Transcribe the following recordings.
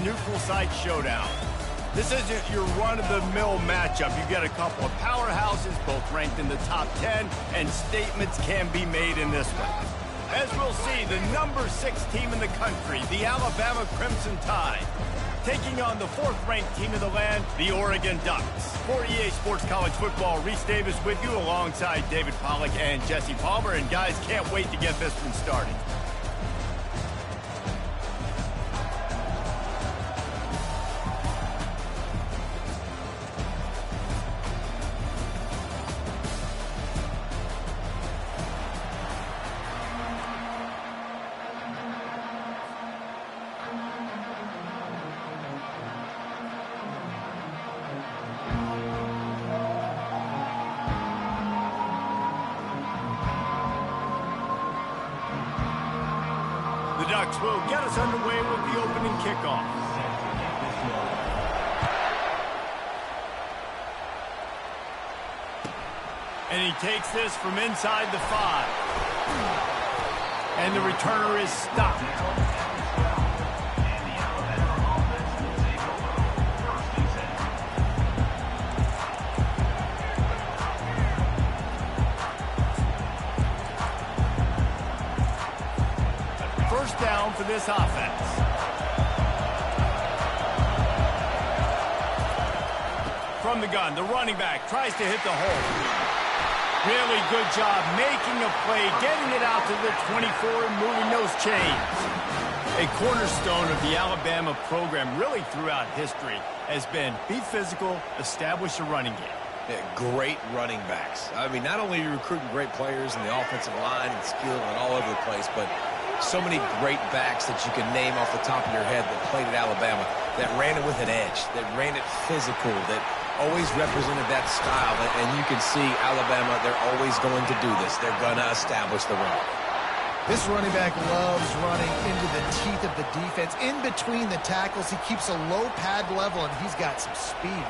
neutral site showdown. This isn't your run-of-the-mill matchup. You get a couple of powerhouses, both ranked in the top 10, and statements can be made in this one. As we'll see, the number 6 team in the country, the Alabama Crimson Tide, taking on the 4th-ranked team in the land, the Oregon Ducks. For EA Sports College Football, Reese Davis with you alongside David Pollack and Jesse Palmer. And guys, can't wait to get this one started. The Ducks will get us underway with the opening kickoff. And he takes this from inside the 5. And the returner is stopped. First down for this offense. From the gun, the running back tries to hit the hole. Really good job making a play, getting it out to the 24 and moving those chains. A cornerstone of the Alabama program really throughout history has been be physical, establish a running game. Yeah, great running backs. I mean, not only are you recruiting great players in the offensive line and skill and all over the place, but so many great backs that you can name off the top of your head that played at Alabama, that ran it with an edge, that ran it physical, that always represented that style. And you can see Alabama, they're always going to do this. They're going to establish the run. This running back loves running into the teeth of the defense. In between the tackles, he keeps a low pad level, and he's got some speed.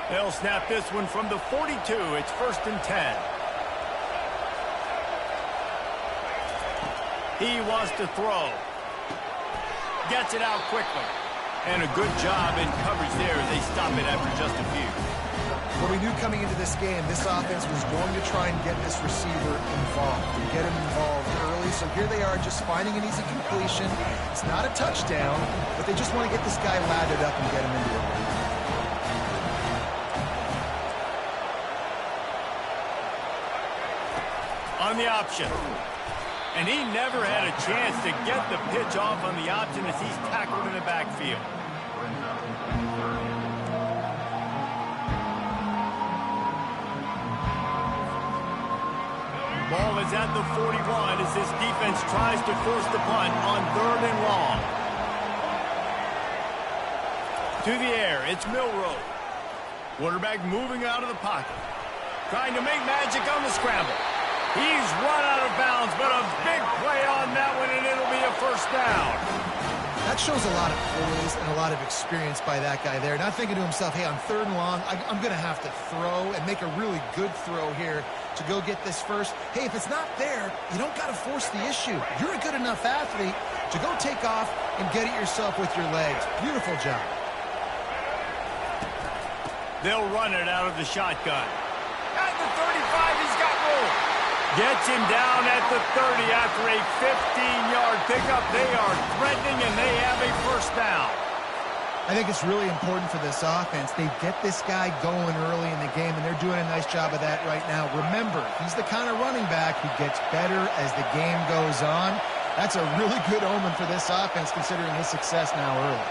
They'll snap this one from the 42. It's 1st and 10. He wants to throw. Gets it out quickly. And a good job in coverage there. They stop it after just a few. Well, we knew coming into this game, this offense was going to try and get this receiver involved, and get him involved early. So here they are just finding an easy completion. It's not a touchdown, but they just want to get this guy lathered up and get him into a lead. On the option. And he never had a chance to get the pitch off on the option as he's tackled in the backfield. Ball is at the 41 as this defense tries to force the punt on 3rd and long. To the air, it's Milroe. Quarterback moving out of the pocket. Trying to make magic on the scramble. He's run out of bounds, but a big play on that one, and it'll be a 1st down. That shows a lot of poise and a lot of experience by that guy there. Not thinking to himself, hey, on 3rd and long, I'm going to have to throw and make a really good throw here to go get this first. Hey, if it's not there, you don't got to force the issue. You're a good enough athlete to go take off and get it yourself with your legs. Beautiful job. They'll run it out of the shotgun. At the 35, he's got room. Gets him down at the 30 after a 15-yard pickup. They are threatening, and they have a 1st down. I think it's really important for this offense. They get this guy going early in the game, and they're doing a nice job of that right now. Remember, he's the kind of running back who gets better as the game goes on. That's a really good omen for this offense, considering his success now early.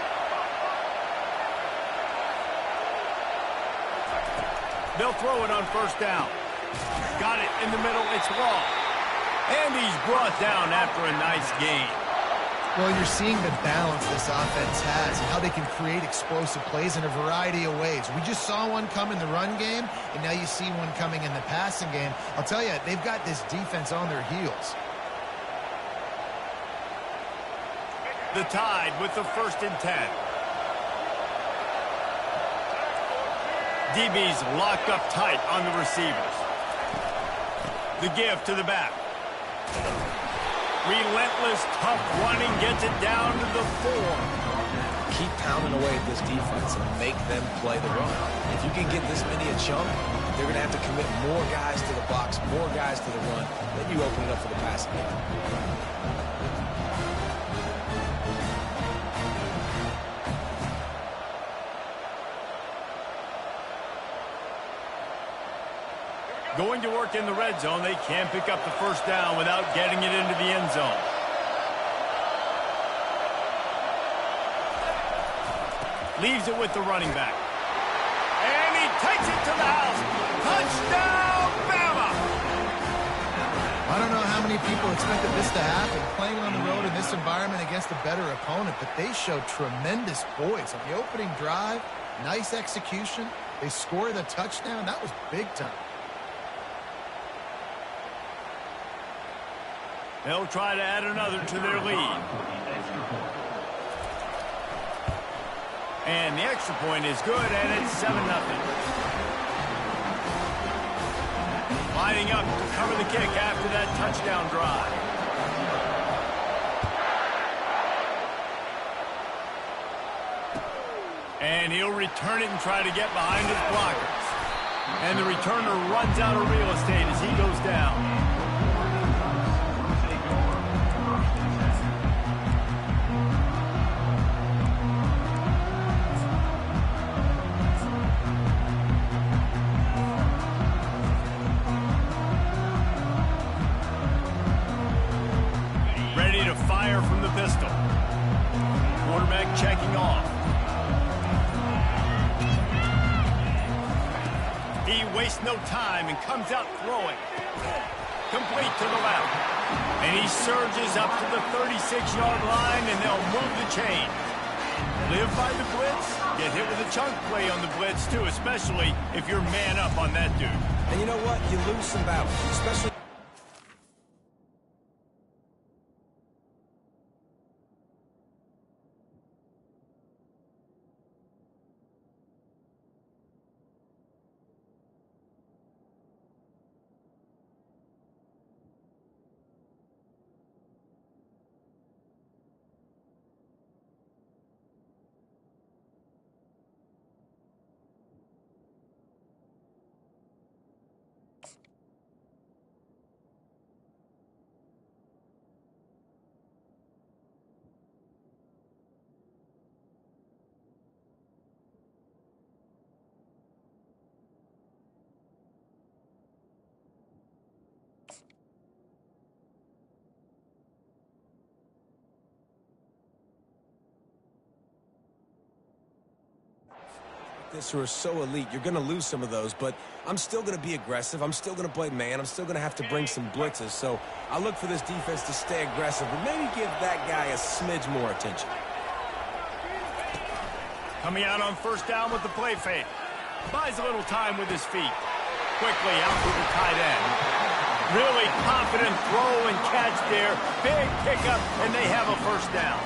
They'll throw it on 1st down. Got it in the middle. It's Law. And he's brought down after a nice gain. Well, you're seeing the balance this offense has and how they can create explosive plays in a variety of ways. We just saw one come in the run game, and now you see one coming in the passing game. I'll tell you, they've got this defense on their heels. The Tide with the 1st and 10. DB's locked up tight on the receivers. The give to the back. Relentless, tough running gets it down to the 4. Keep pounding away at this defense and make them play the run. If you can get this many a chunk, they're going to have to commit more guys to the box, more guys to the run. Then you open it up for the passing game. Going to work in the red zone, they can't pick up the first down without getting it into the end zone. Leaves it with the running back. And he takes it to the house. Touchdown, Bama! I don't know how many people expected this to happen, playing on the road in this environment against a better opponent, but they showed tremendous poise. On the opening drive, nice execution. They score the touchdown. That was big time. They'll try to add another to their lead. And the extra point is good, and it's 7-0. Lining up to cover the kick after that touchdown drive. And he'll return it and try to get behind his blockers. And the returner runs out of real estate as he goes down. Fire from the pistol. Quarterback checking off. He wastes no time and comes out throwing. Complete to the left. And he surges up to the 36-yard line, and they'll move the chain. Live by the blitz. Get hit with a chunk play on the blitz, too, especially if you're man up on that dude. And you know what? You lose some battles, especially... this who are so elite, you're going to lose some of those, but I'm still going to be aggressive. I'm still going to play man. I'm still going to have to bring some blitzes. So I look for this defense to stay aggressive, but maybe give that guy a smidge more attention. Coming out on first down with the play fake. Buys a little time with his feet. Quickly out to the tight end. Really confident throw and catch there. Big pickup, and they have a first down.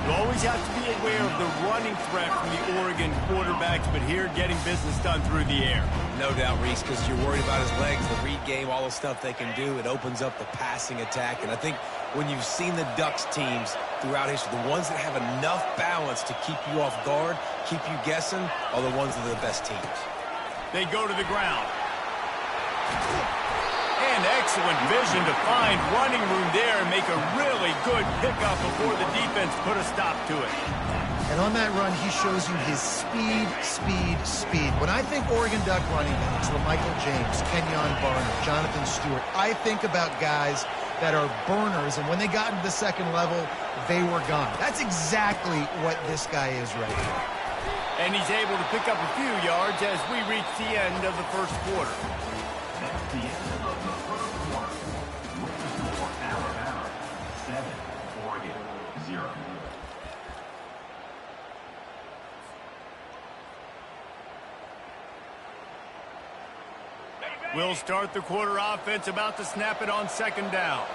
You always have to be aware of the running threat from the Oregon quarterbacks, but here getting business done through the air. No doubt, Reese, because you're worried about his legs, the read game, all the stuff they can do. It opens up the passing attack, and I think when you've seen the Ducks teams throughout history, the ones that have enough balance to keep you off guard, keep you guessing, are the ones that are the best teams. They go to the ground. And excellent vision to find running room there and make a really good pickup before the defense put a stop to it. And on that run, he shows you his speed, speed, speed. When I think Oregon Duck running backs, Michael James, Kenyon Barner, Jonathan Stewart, I think about guys that are burners, and when they got into the second level, they were gone. That's exactly what this guy is right here. And he's able to pick up a few yards as we reach the end of the first quarter. At the end of the first quarter, with the score Alabama 7, Oregon 0. We'll start the quarter offense, about to snap it on second down.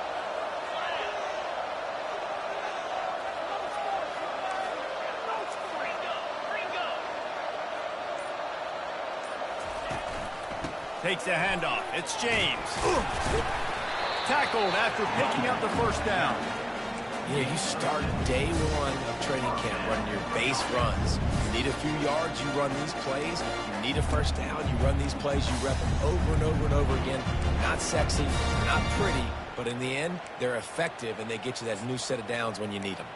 Takes a handoff. It's James. Tackled after picking up the first down. You know, you start day one of training camp running your base runs. You need a few yards, you run these plays. You need a first down, you run these plays. You rep them over and over and over again. Not sexy, not pretty, but in the end, they're effective, and they get you that new set of downs when you need them.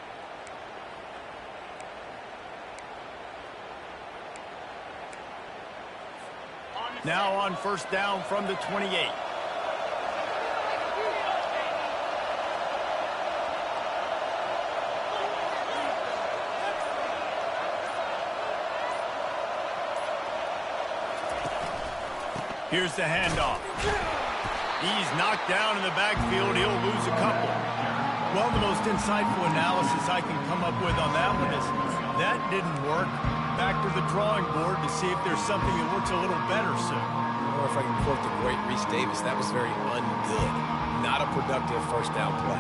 Now on first down from the 28. Here's the handoff. He's knocked down in the backfield. He'll lose a couple. Well, the most insightful analysis I can come up with on that one is that didn't work. Back to the drawing board to see if there's something that works a little better soon. Or if I can quote the great Reese Davis, that was very ungood. Not a productive first down play.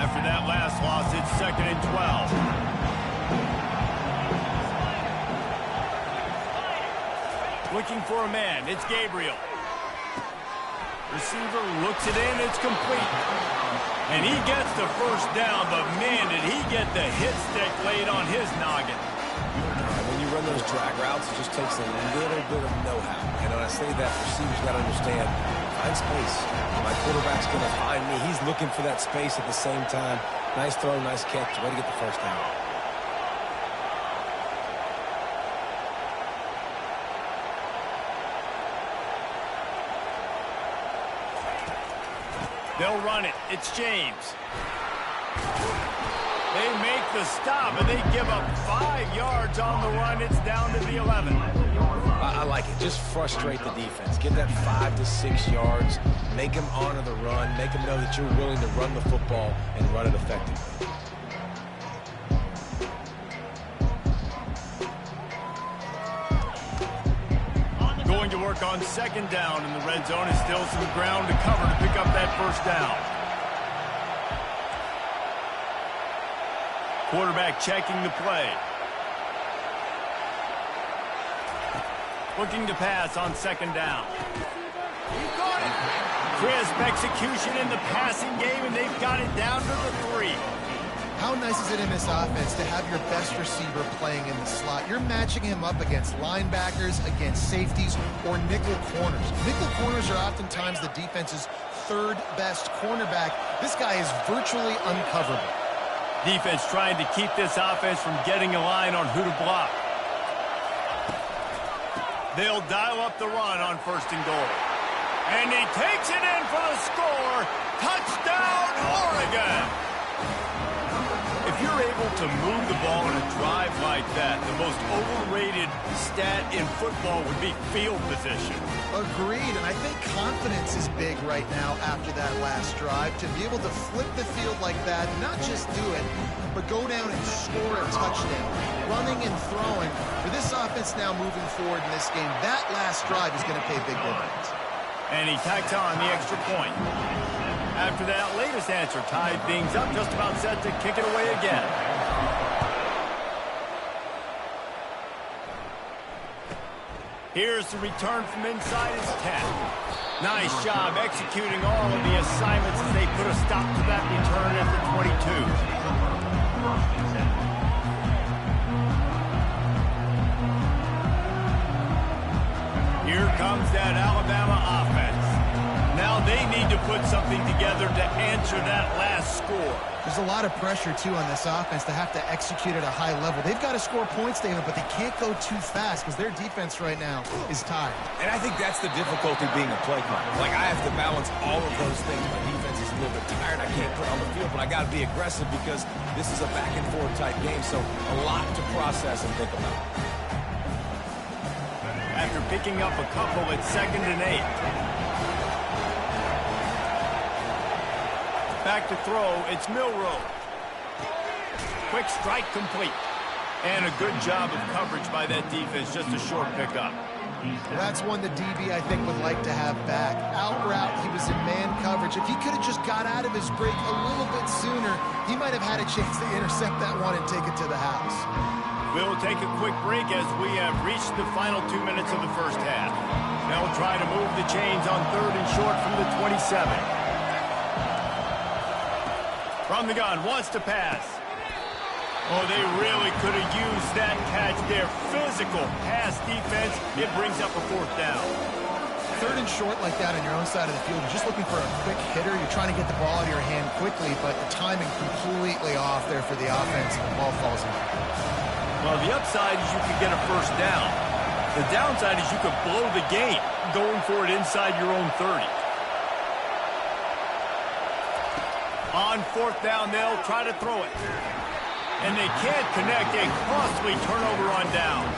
After that last loss, it's 2nd and 12. Looking for a man. It's Gabriel. Receiver looks it in. It's complete. And he gets the first down, but man, did he get the hit stick laid on his noggin. When you run those drag routes, it just takes a little bit of know-how. And when I say that, receivers got to understand, find space. My quarterback's going to find me. He's looking for that space at the same time. Nice throw, nice catch. Way to get the first down. They'll run it. It's James. They make the stop, and they give up 5 yards on the run. It's down to the 11. I like it. Just frustrate the defense. Get that 5 to 6 yards. Make them honor the run. Make them know that you're willing to run the football and run it effectively. Going to work on 2nd down in the red zone. Is still some ground to cover to pick up that first down. Quarterback checking the play. Looking to pass on 2nd down. Crisp execution in the passing game, and they've got it down to the 3. How nice is it in this offense to have your best receiver playing in the slot? You're matching him up against linebackers, against safeties, or nickel corners. Nickel corners are oftentimes the defense's 3rd best cornerback. This guy is virtually uncoverable. Defense trying to keep this offense from getting a line on who to block. They'll dial up the run on 1st and goal. And he takes it in for the score. Touchdown, Oregon! If you're able to move the ball in a drive like that, the most overrated stat in football would be field position. Agreed, and I think confidence is big right now after that last drive. To be able to flip the field like that, not just do it, but go down and score a touchdown. Running and throwing. For this offense now moving forward in this game, that last drive is going to pay big dividends. And he tacks on the extra point. After that latest answer tied things up, just about set to kick it away again. Here's the return from inside his 10. Nice job executing all of the assignments as they put a stop to that return at the 22. Here comes that Alabama offense. Now they need to put something together to answer that last score. There's a lot of pressure, too, on this offense to have to execute at a high level. They've got to score points, David, but they can't go too fast because their defense right now is tired. And I think that's the difficulty being a play caller. Like, I have to balance all of those things. My defense is a little bit tired. I can't put on the field, but I got to be aggressive because this is a back-and-forth type game, so a lot to process and think about. After picking up a couple at 2nd and 8. Back to throw, it's Milroe. Quick strike complete. And a good job of coverage by that defense, just a short pickup. That's one the DB, I think, would like to have back. Out route, he was in man coverage. If he could have just got out of his break a little bit sooner, he might have had a chance to intercept that one and take it to the house. We'll take a quick break as we have reached the final 2 minutes of the first half. They'll try to move the chains on 3rd and short from the 27. From the gun, wants to pass. Oh, they really could have used that catch there. Physical pass defense. It brings up a 4th down. 3rd and short like that on your own side of the field. You're just looking for a quick hitter. You're trying to get the ball out of your hand quickly, but the timing completely off there for the offense. The ball falls in. Well, the upside is you could get a 1st down. The downside is you could blow the game going for it inside your own 30. On 4th down, they'll try to throw it. And they can't connect. A costly turnover on downs.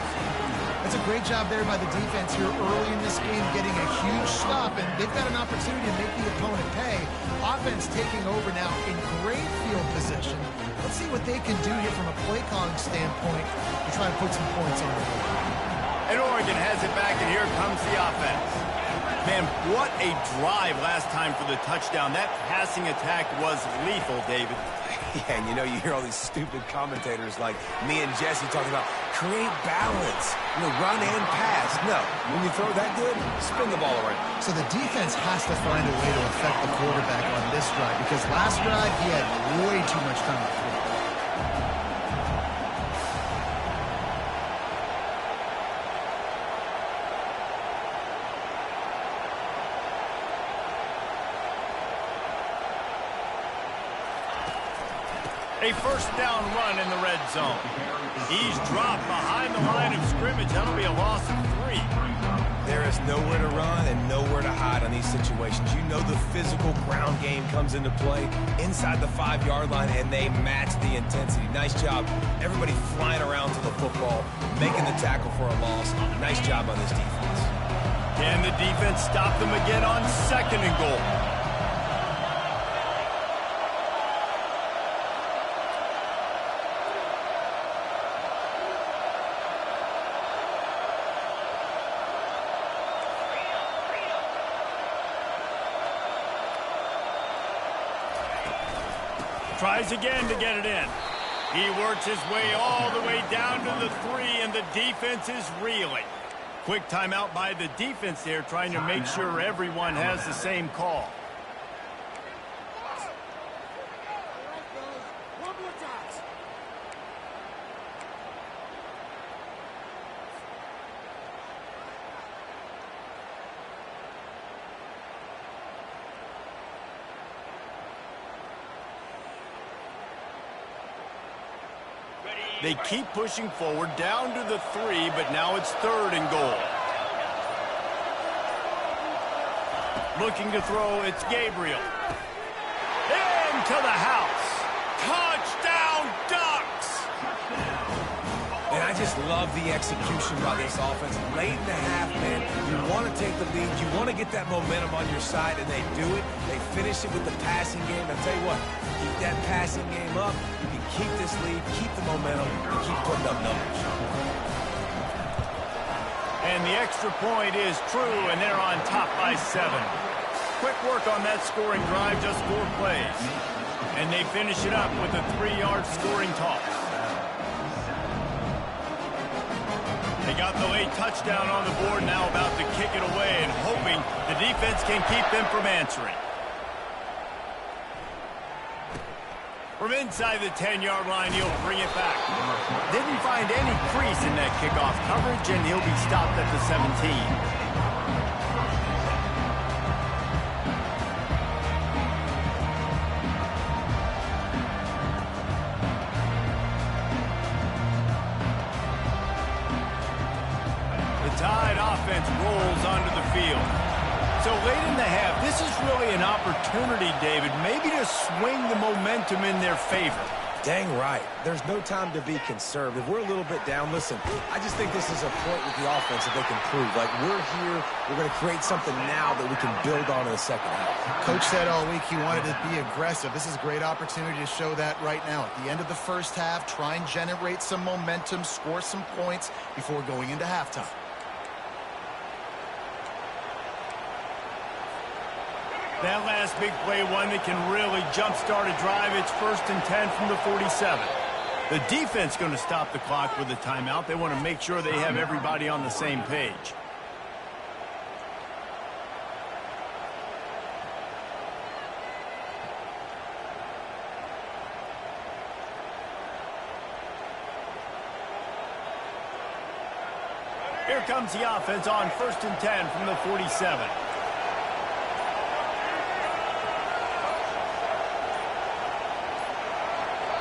That's a great job there by the defense here early in this game, getting a huge stop, and they've got an opportunity to make the opponent pay. Offense taking over now in great field position. Let's see what they can do here from a play calling standpoint to try and put some points on the board. And Oregon has it back, and here comes the offense. Man, what a drive last time for the touchdown. That passing attack was lethal, David. Yeah, and you know, you hear all these stupid commentators like me and Jesse talking about create balance, run and pass. No, when you throw that good, spin the ball around. So the defense has to find a way to affect the quarterback on this drive, because last drive he had way too much time to throw. A 1st down run in the red zone. He's dropped behind the line of scrimmage. That'll be a loss of 3. There is nowhere to run and nowhere to hide on these situations. You know the physical ground game comes into play inside the 5-yard line, and they match the intensity. Nice job. Everybody flying around to the football, making the tackle for a loss. Nice job on this defense. Can the defense stop them again on 2nd and goal? Tries again to get it in. He works his way all the way down to the 3, and the defense is reeling. Quick timeout by the defense there, trying to make sure everyone has the same call. They keep pushing forward down to the 3, but now it's 3rd and goal. Looking to throw, it's Gabriel. Into the house. Touchdown, Ducks! And I just love the execution by this offense. Late in the half, man, you want to take the lead. You want to get that momentum on your side, and they do it. They finish it with the passing game. I'll tell you what, keep that passing game up. You can keep this lead, keep the momentum, and keep putting up numbers. And the extra point is true, and they're on top by 7. Quick work on that scoring drive, just 4 plays. And they finish it up with a 3-yard scoring toss. They got the late touchdown on the board, now about to kick it away and hoping the defense can keep them from answering. From inside the 10-yard line, he'll bring it back. Didn't find any crease in that kickoff coverage, and he'll be stopped at the 17. Tide offense rolls onto the field. So late in the half, this is really an opportunity, David, maybe to swing the momentum in their favor. Dang right. There's no time to be conservative. We're a little bit down. Listen, I just think this is a point with the offense that they can prove. Like, we're here, we're going to create something now that we can build on in the second half. Coach said all week he wanted to be aggressive. This is a great opportunity to show that right now. At the end of the first half, try and generate some momentum, score some points before going into halftime. That last big play, one that can really jumpstart a drive. It's 1st and 10 from the 47. The defense going to stop the clock with a timeout. They want to make sure they have everybody on the same page. Here comes the offense on 1st and 10 from the 47.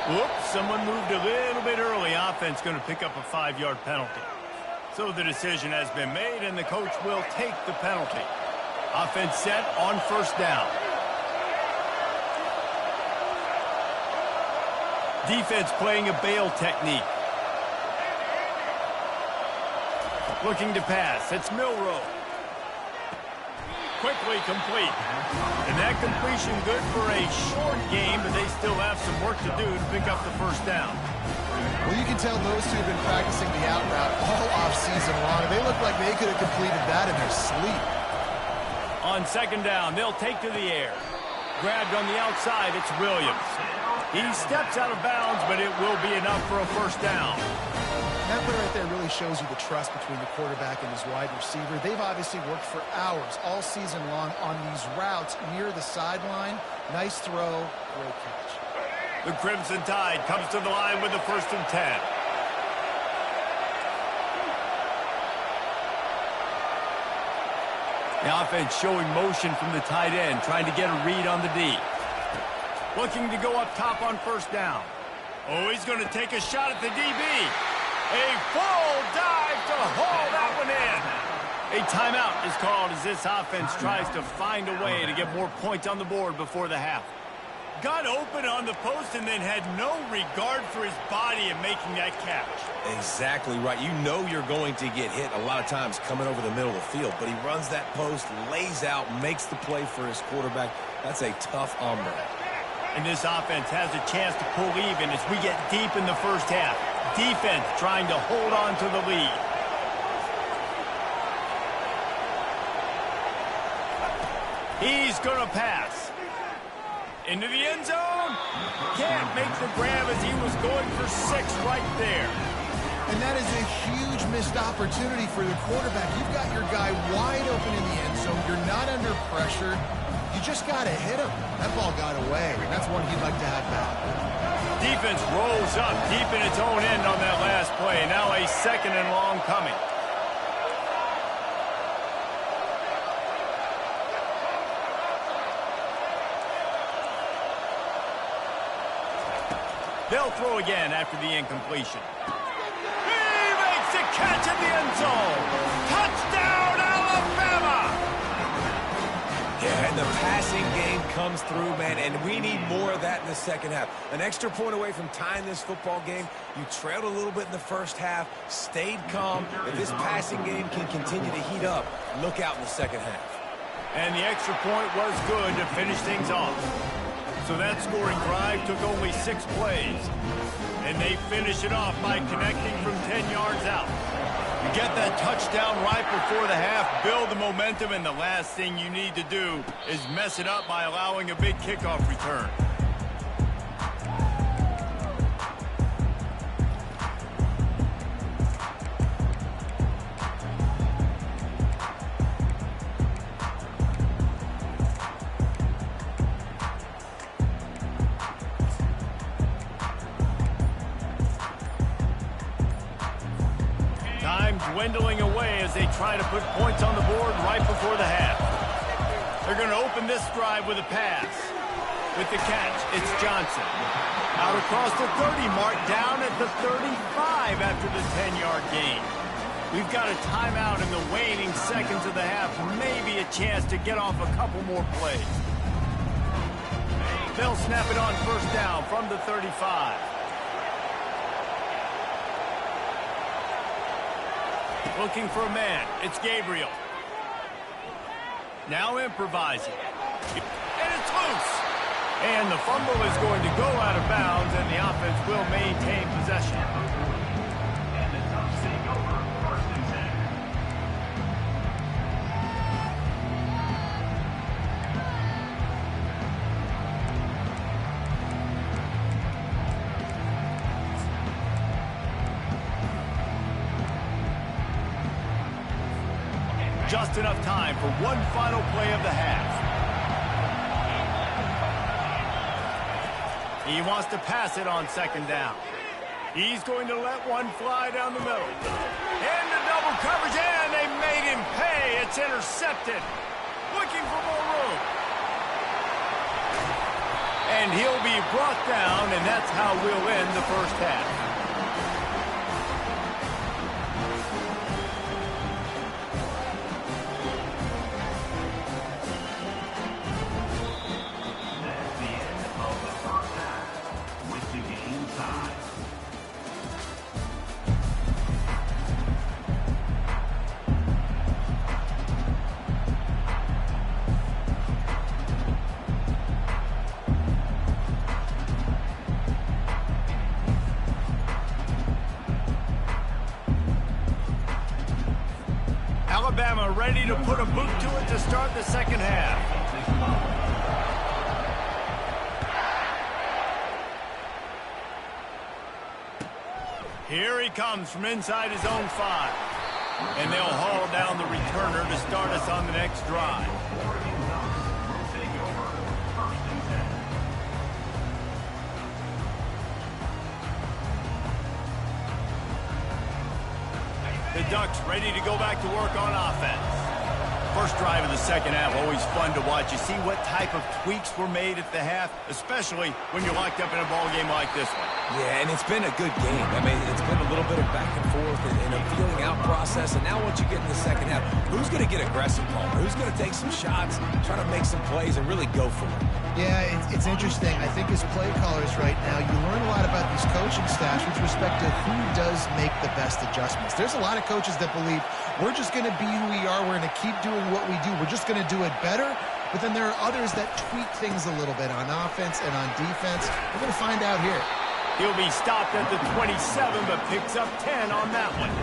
Whoops, someone moved a little bit early. Offense going to pick up a 5-yard penalty. So the decision has been made, and the coach will take the penalty. Offense set on 1st down. Defense playing a bail technique. Looking to pass. It's Milroe. Quickly complete. And that completion good for a short game, but they still have some work to do to pick up the 1st down. Well, you can tell those two have been practicing the out route all off-season long. They look like they could have completed that in their sleep. On 2nd down, they'll take to the air. Grabbed on the outside, it's Williams. He steps out of bounds, but it will be enough for a 1st down. That play right there really shows you the trust between the quarterback and his wide receiver. They've obviously worked for hours all season long on these routes near the sideline. Nice throw, great catch. The Crimson Tide comes to the line with the 1st and 10. The offense showing motion from the tight end, trying to get a read on the D. Looking to go up top on 1st down. Oh, he's going to take a shot at the DB. A full dive to haul that one in. A timeout is called as this offense tries to find a way to get more points on the board before the half. Got open on the post and then had no regard for his body in making that catch. Exactly right. You know you're going to get hit a lot of times coming over the middle of the field, but he runs that post, lays out, makes the play for his quarterback. That's a tough hombre. And this offense has a chance to pull even as we get deep in the 1st half. Defense trying to hold on to the lead. He's going to pass. Into the end zone. Can't make the grab as he was going for 6 right there. And that is a huge missed opportunity for the quarterback. You've got your guy wide open in the end zone. You're not under pressure. You just got to hit him. That ball got away, and that's one he'd like to have back. Defense rolls up deep in its own end on that last play. Now a 2nd and long coming. They'll throw again after the incompletion. He makes the catch in the end zone. Touchdown, Alabama! Yeah, and the passing game comes through, man, and we need more of that in the 2nd half. An extra point away from tying this football game. You trailed a little bit in the 1st half, stayed calm. If this passing game can continue to heat up, look out in the 2nd half. And the extra point was good to finish things off. So that scoring drive took only 6 plays. And they finish it off by connecting from 10 yards out. You get that touchdown right before the half, build the momentum, and the last thing you need to do is mess it up by allowing a big kickoff return. Dwindling away as they try to put points on the board right before the half. They're going to open this drive with a pass. With the catch, it's Johnson. Out across the 30 mark, down at the 35 after the 10-yard gain. We've got a timeout in the waning seconds of the half. Maybe a chance to get off a couple more plays. They'll snap it on 1st down from the 35. Looking for a man. It's Gabriel. Now improvising. And it's loose. And the fumble is going to go out of bounds, and the offense will maintain possession. And the touch take over 1st and 10. just enough time for one final play of the half. He wants to pass it on second down. He's going to let one fly down the middle. Into double coverage, and they made him pay. It's intercepted. Looking for more room. And he'll be brought down, and that's how we'll end the first half. That's the end of the first half with the game tied. Alabama ready to put a boot to it to start the second half. Here he comes from inside his own 5. And they'll haul down the returner to start us on the next drive. Oregon Ducks will take over first and 10. The Ducks ready to go back to work on offense. First drive of the second half, always fun to watch. You see what type of tweaks were made at the half, especially when you're locked up in a ball game like this one. Yeah, and it's been a good game. I mean, it's been a little bit of back and forth and a feeling out process. And now once you get in the second half, who's going to get aggressive, Palmer? Who's going to take some shots, try to make some plays, and really go for it? Yeah, it's interesting. I think as play callers right now, you learn a lot about these coaching staffs with respect to who does make the best adjustments. There's a lot of coaches that believe we're just going to be who we are. We're going to keep doing what we do. We're just going to do it better. But then there are others that tweak things a little bit on offense and on defense. We're going to find out here. He'll be stopped at the 27, but picks up 10 on that one.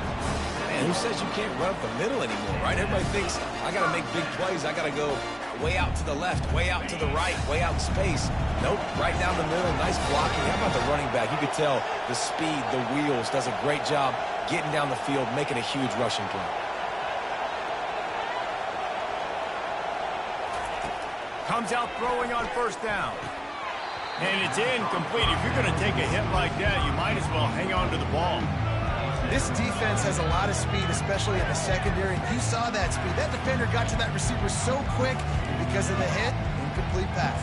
Man, who says you can't run up the middle anymore, right? Everybody thinks, I got to make big plays. I got to go way out to the left, way out to the right, way out in space. Nope, right down the middle. Nice blocking. How about the running back? You could tell the speed, the wheels, does a great job getting down the field, making a huge rushing play. Comes out throwing on first down. And it's incomplete. If you're going to take a hit like that, you might as well hang on to the ball. This defense has a lot of speed, especially in the secondary. You saw that speed. That defender got to that receiver so quick because of the hit. Incomplete pass.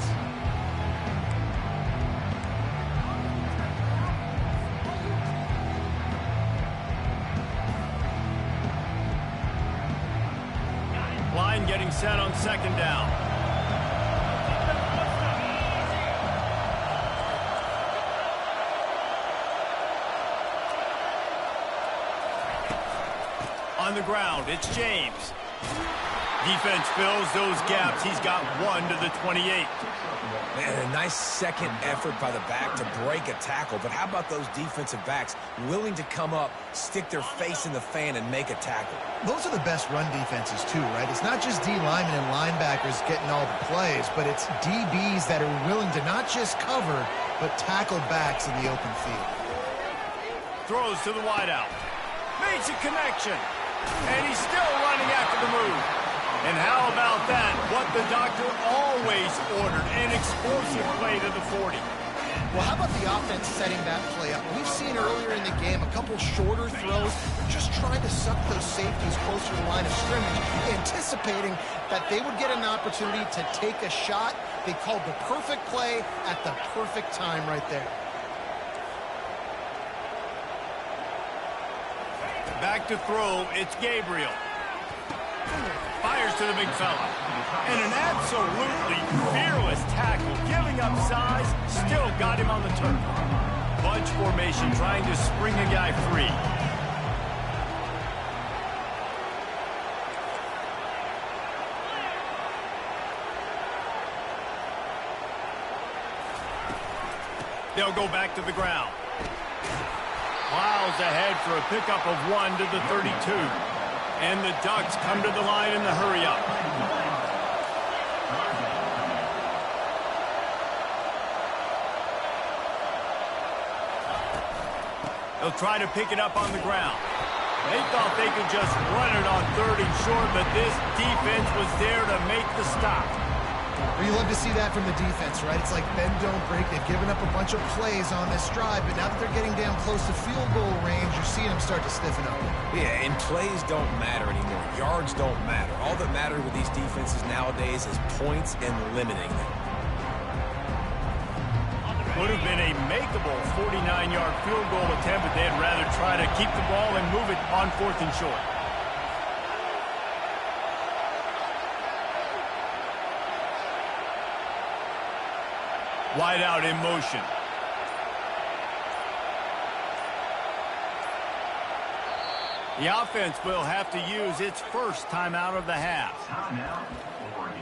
Line getting set on second down. On the ground, it's James. Defense fills those gaps. He's got 1 to the 28. Man, a nice second effort by the back to break a tackle. But how about those defensive backs willing to come up, stick their face in the fan, and make a tackle? Those are the best run defenses, too, right? It's not just D linemen and linebackers getting all the plays, but it's DBs that are willing to not just cover, but tackle backs in the open field. Throws to the wideout. Makes a connection. And he's still running after the move. And how about that? What the doctor always ordered, an explosive play to the 40. Well, how about the offense setting that play up? We've seen earlier in the game a couple shorter throws, just trying to suck those safeties closer to the line of scrimmage, anticipating that they would get an opportunity to take a shot. They called the perfect play at the perfect time right there. Back to throw, it's Gabriel. Fires to the big fella. And an absolutely fearless tackle, giving up size, still got him on the turf. Bunch formation, trying to spring a guy free. They'll go back to the ground. Plows ahead for a pickup of 1 to the 32. And the Ducks come to the line in the hurry-up. They'll try to pick it up on the ground. They thought they could just run it on 3rd and short, but this defense was there to make the stop. Well, you love to see that from the defense, right? It's like bend, don't break. They've given up a bunch of plays on this drive, but now that they're getting down close to field goal range, you're seeing them start to stiffen up. Yeah, and plays don't matter anymore. Yards don't matter. All that matters with these defenses nowadays is points and limiting them. Would have been a makeable 49-yard field goal attempt, but they'd rather try to keep the ball and move it on 4th and short. Wide out in motion. The offense will have to use its first timeout of the half. Timeout, Oregon.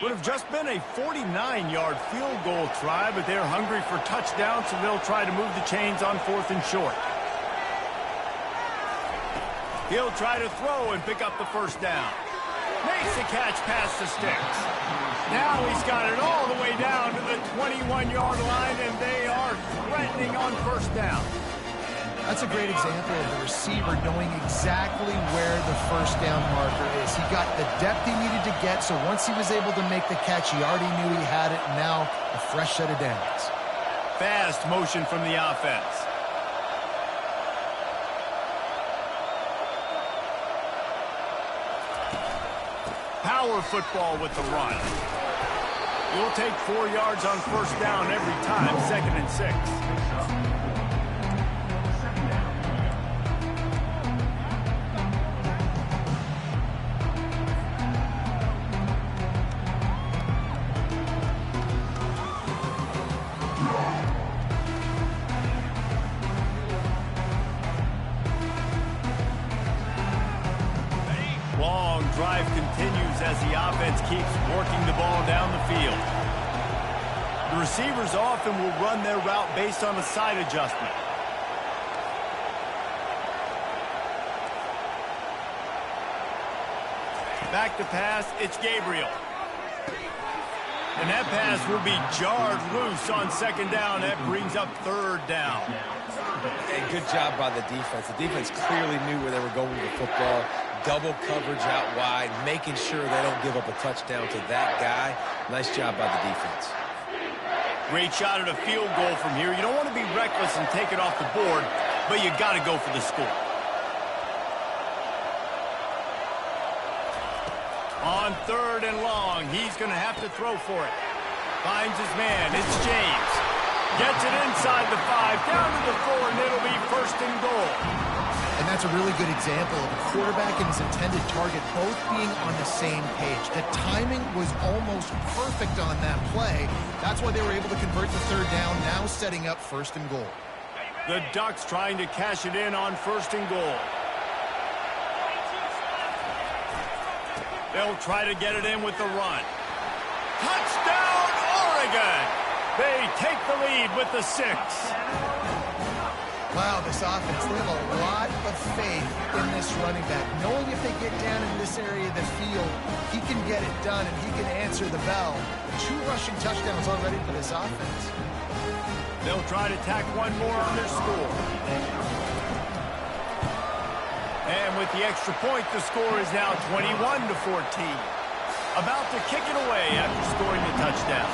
Would have just been a 49-yard field goal try, but they're hungry for touchdowns, so they'll try to move the chains on 4th and short. He'll try to throw and pick up the first down. Makes the catch past the sticks. Now he's got it all the way down to the 21-yard line, and they are threatening on 1st down. That's a great example of the receiver knowing exactly where the 1st down marker is. He got the depth he needed to get, so once he was able to make the catch, he already knew he had it, and now a fresh set of downs. Fast motion from the offense. Power football with the run. You'll take 4 yards on 1st down every time, 2nd and 6. Drive continues as the offense keeps working the ball down the field. The receivers often will run their route based on a side adjustment. Back to pass, it's Gabriel. And that pass will be jarred loose on 2nd down. That brings up 3rd down. And good job by the defense. The defense clearly knew where they were going with the football. Double coverage out wide, making sure they don't give up a touchdown to that guy. Nice job by the defense. Great shot at a field goal from here. You don't want to be reckless and take it off the board, but you got to go for the score. On 3rd and long, he's going to have to throw for it. Finds his man. It's James. Gets it inside the 5, down to the 4, and it'll be 1st and goal. And that's a really good example of a quarterback and his intended target both being on the same page. The timing was almost perfect on that play. That's why they were able to convert the 3rd down, now setting up 1st and goal. The Ducks trying to cash it in on 1st and goal. They'll try to get it in with the run. Touchdown, Oregon! They take the lead with the 6. Wow, this offense, they have a lot of faith in this running back. Knowing if they get down in this area of the field, he can get it done and he can answer the bell. 2 rushing touchdowns already for this offense. They'll try to tack one more on their score. And with the extra point, the score is now 21-14. About to kick it away after scoring the touchdown.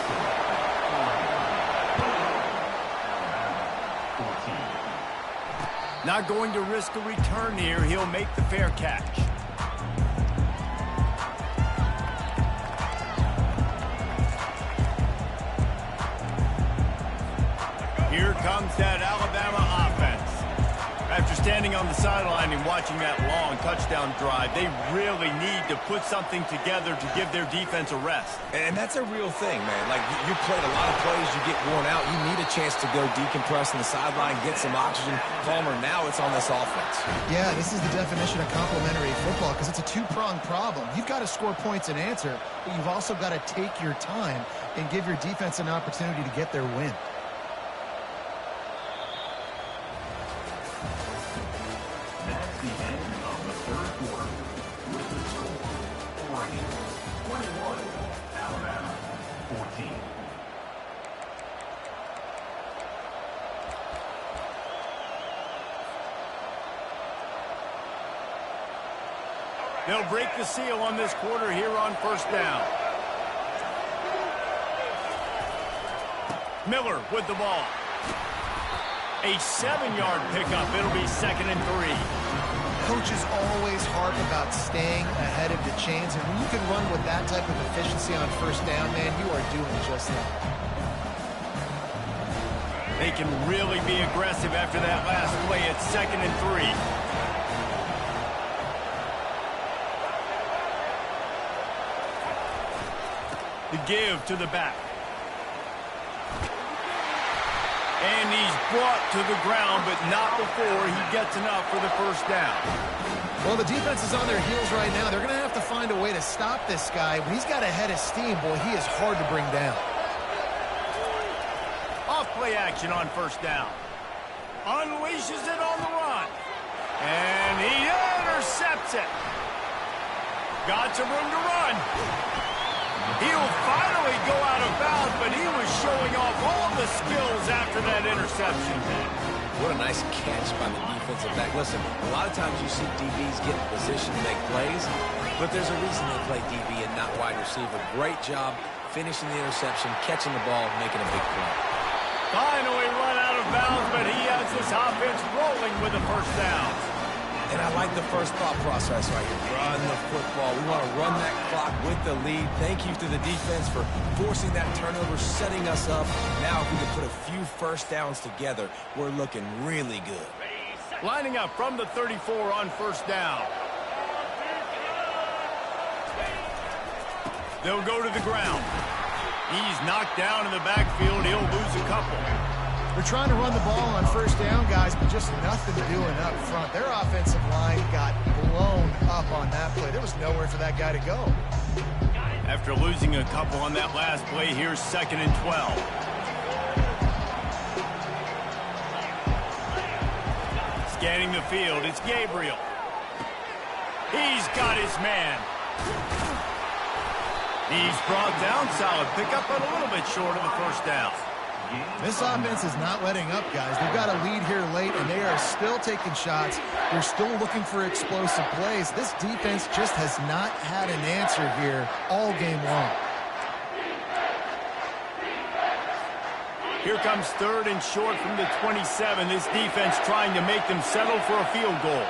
Not going to risk a return here. He'll make the fair catch. Here comes that Alabama offense. After standing on the sideline and watching that long touchdown drive, they really need to put something together to give their defense a rest. And that's a real thing, man. Like, you played a lot of plays, you get worn out, you need a chance to go decompress on the sideline, get some oxygen. Palmer, now it's on this offense. Yeah, this is the definition of complementary football because it's a 2-pronged problem. You've got to score points and answer, but you've also got to take your time and give your defense an opportunity to get their win. That's the end of the 3rd quarter. With the score, 14. They'll break the seal on this quarter here on first down. Miller with the ball. A 7-yard pickup. It'll be 2nd and 3. Coaches always harp about staying ahead of the chains, and when you can run with that type of efficiency on first down, man, you are doing just that. They can really be aggressive after that last play. It's 2nd and 3. The give to the back. And he's brought to the ground, but not before he gets enough for the first down. Well, the defense is on their heels right now. They're going to have to find a way to stop this guy. When he's got a head of steam, boy, he is hard to bring down. Off play action on first down. Unleashes it on the run. And he intercepts it. Got some room to run. He'll finally go out of bounds, but he was showing off all the skills after that interception. What a nice catch by the defensive back. Listen, a lot of times you see DBs get in position to make plays, but there's a reason they play DB and not wide receiver. Great job finishing the interception, catching the ball, making a big play. Finally run out of bounds, but he has this offense rolling with the first down. And I like the first thought process right here. Run the football. We want to run that clock with the lead. Thank you to the defense for forcing that turnover, setting us up. Now if we can put a few first downs together, we're looking really good. Lining up from the 34 on first down. They'll go to the ground. He's knocked down in the backfield. He'll lose a couple. They're trying to run the ball on first down, guys, but just nothing doing up front. Their offensive line got blown up on that play. There was nowhere for that guy to go. After losing a couple on that last play, here's 2nd and 12. Scanning the field, it's Gabriel. He's got his man. He's brought down, solid pickup, but a little bit short of the first down. This offense is not letting up, guys. They've got a lead here late, and they are still taking shots. They're still looking for explosive plays. This defense just has not had an answer here all game long. Here comes 3rd and short from the 27. This defense trying to make them settle for a field goal.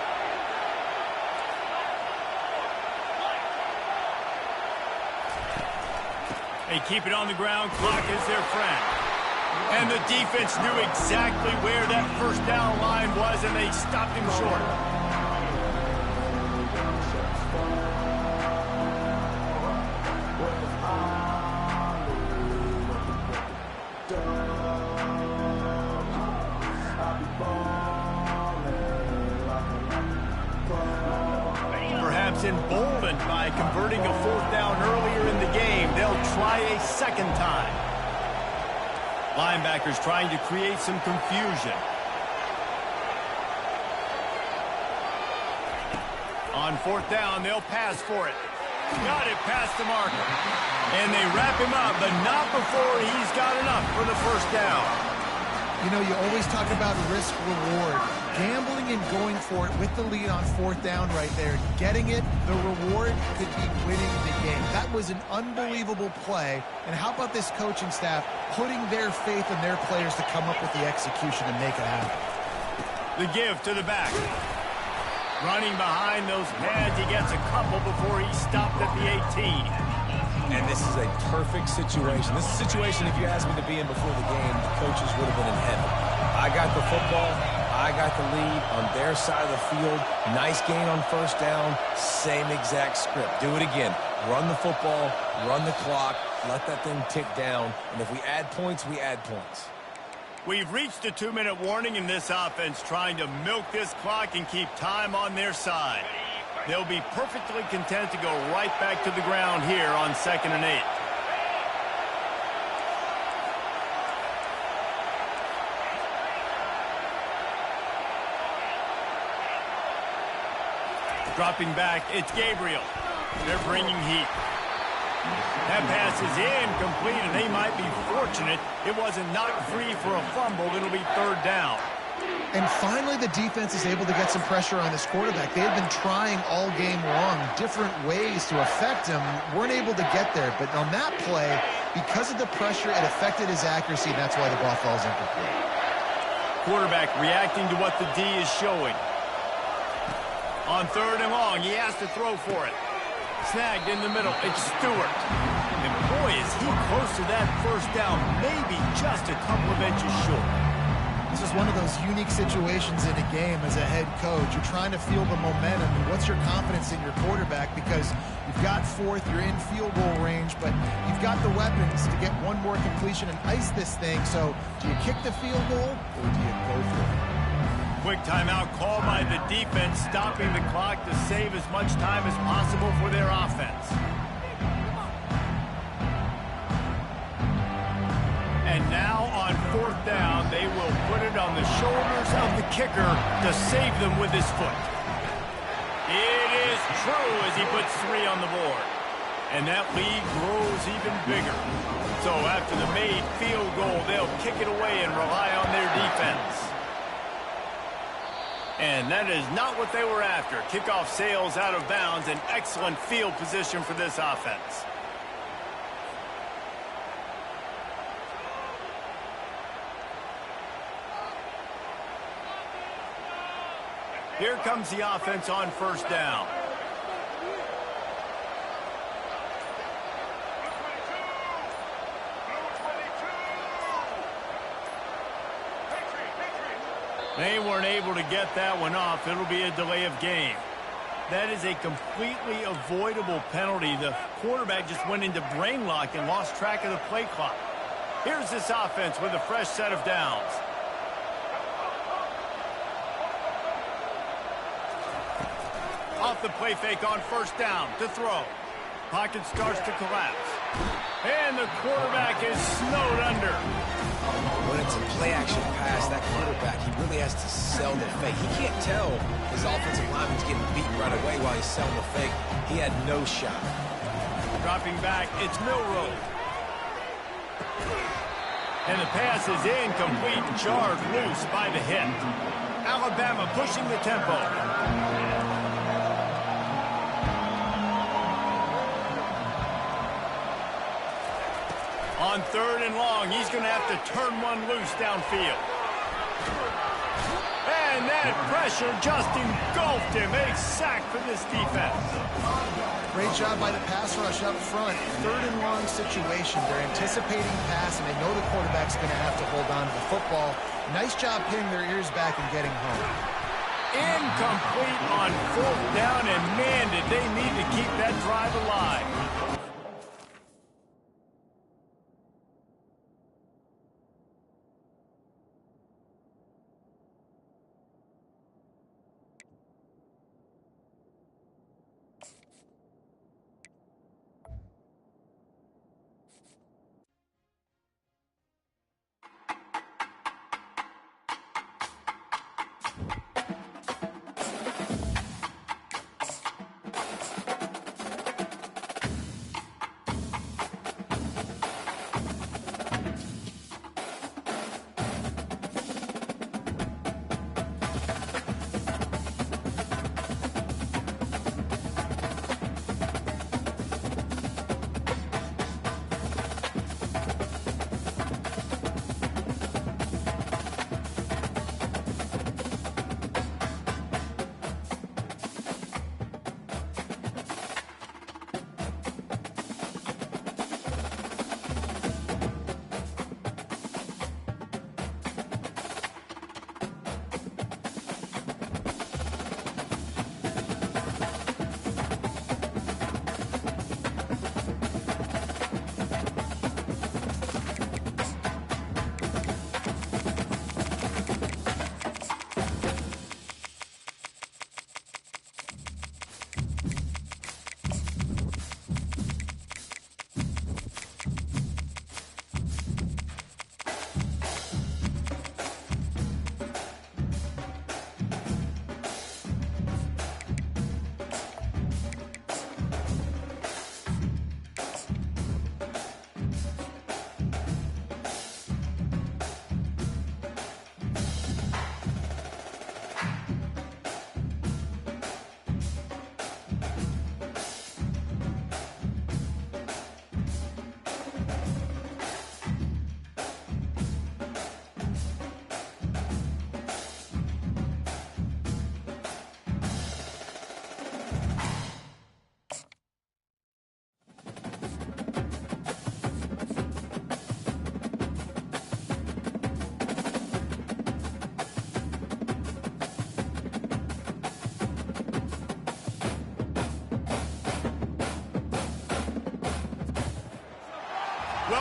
They keep it on the ground. Clock is their friend. And the defense knew exactly where that first down line was, and they stopped him short. Perhaps emboldened by converting a 4th down earlier in the game, they'll try a second time. Linebackers trying to create some confusion. On 4th down, they'll pass for it. Got it past the marker. And they wrap him up, but not before he's got enough for the first down. You know, you always talk about risk-reward. Gambling and going for it with the lead on 4th down right there. Getting it, the reward could be winning the game. That was an unbelievable play. And how about this coaching staff putting their faith in their players to come up with the execution and make it happen? The give to the back. Running behind those pads, he gets a couple before he stopped at the 18. And this is a perfect situation. This is a situation, if you asked me to be in before the game, the coaches would have been in heaven. I got the football. I got the lead on their side of the field. Nice gain on first down. Same exact script. Do it again. Run the football, run the clock, let that thing tick down. And if we add points, we add points. We've reached a 2-minute warning in this offense, trying to milk this clock and keep time on their side. They'll be perfectly content to go right back to the ground here on 2nd and 8. Dropping back, it's Gabriel. They're bringing heat. That pass is incomplete, and they might be fortunate it wasn't knocked free for a fumble. It'll be third down. And finally, the defense is able to get some pressure on this quarterback. They had been trying all game long different ways to affect him, weren't able to get there. But on that play, because of the pressure, it affected his accuracy, and that's why the ball falls incomplete. Quarterback reacting to what the D is showing. On third and long, he has to throw for it. Snagged in the middle, it's Stewart. And boy, is he close to that first down, maybe just a couple of inches short. This is one of those unique situations in a game as a head coach. You're trying to feel the momentum, and what's your confidence in your quarterback? Because you've got fourth, you're in field goal range, but you've got the weapons to get one more completion and ice this thing. So do you kick the field goal, or do you go for it? Quick timeout called by the defense, stopping the clock to save as much time as possible for their offense. And now on fourth down, they will put it on the shoulders of the kicker to save them with his foot. It is true as he puts 3 on the board. And that lead grows even bigger. So after the made field goal, they'll kick it away and rely on their defense. And that is not what they were after. Kickoff sails out of bounds, an excellent field position for this offense. Here comes the offense on first down. They weren't able to get that one off. It'll be a delay of game. That is a completely avoidable penalty. The quarterback just went into brain lock and lost track of the play clock. Here's this offense with a fresh set of downs. Off the play fake on first down to throw. Pocket starts to collapse. And the quarterback is snowed under. When it's a play-action pass, that quarterback, he really has to sell the fake. He can't tell his offensive lineman's getting beat right away while he's selling the fake. He had no shot. Dropping back, it's Milroe. And the pass is incomplete, jarred loose by the hit. Alabama pushing the tempo. On third and long, he's going to have to turn one loose downfield. And that pressure just engulfed him. A sack for this defense. Great job by the pass rush up front. Third and long situation. They're anticipating pass, and they know the quarterback's going to have to hold on to the football. Nice job pinning their ears back and getting home. Incomplete on fourth down, and man, did they need to keep that drive alive.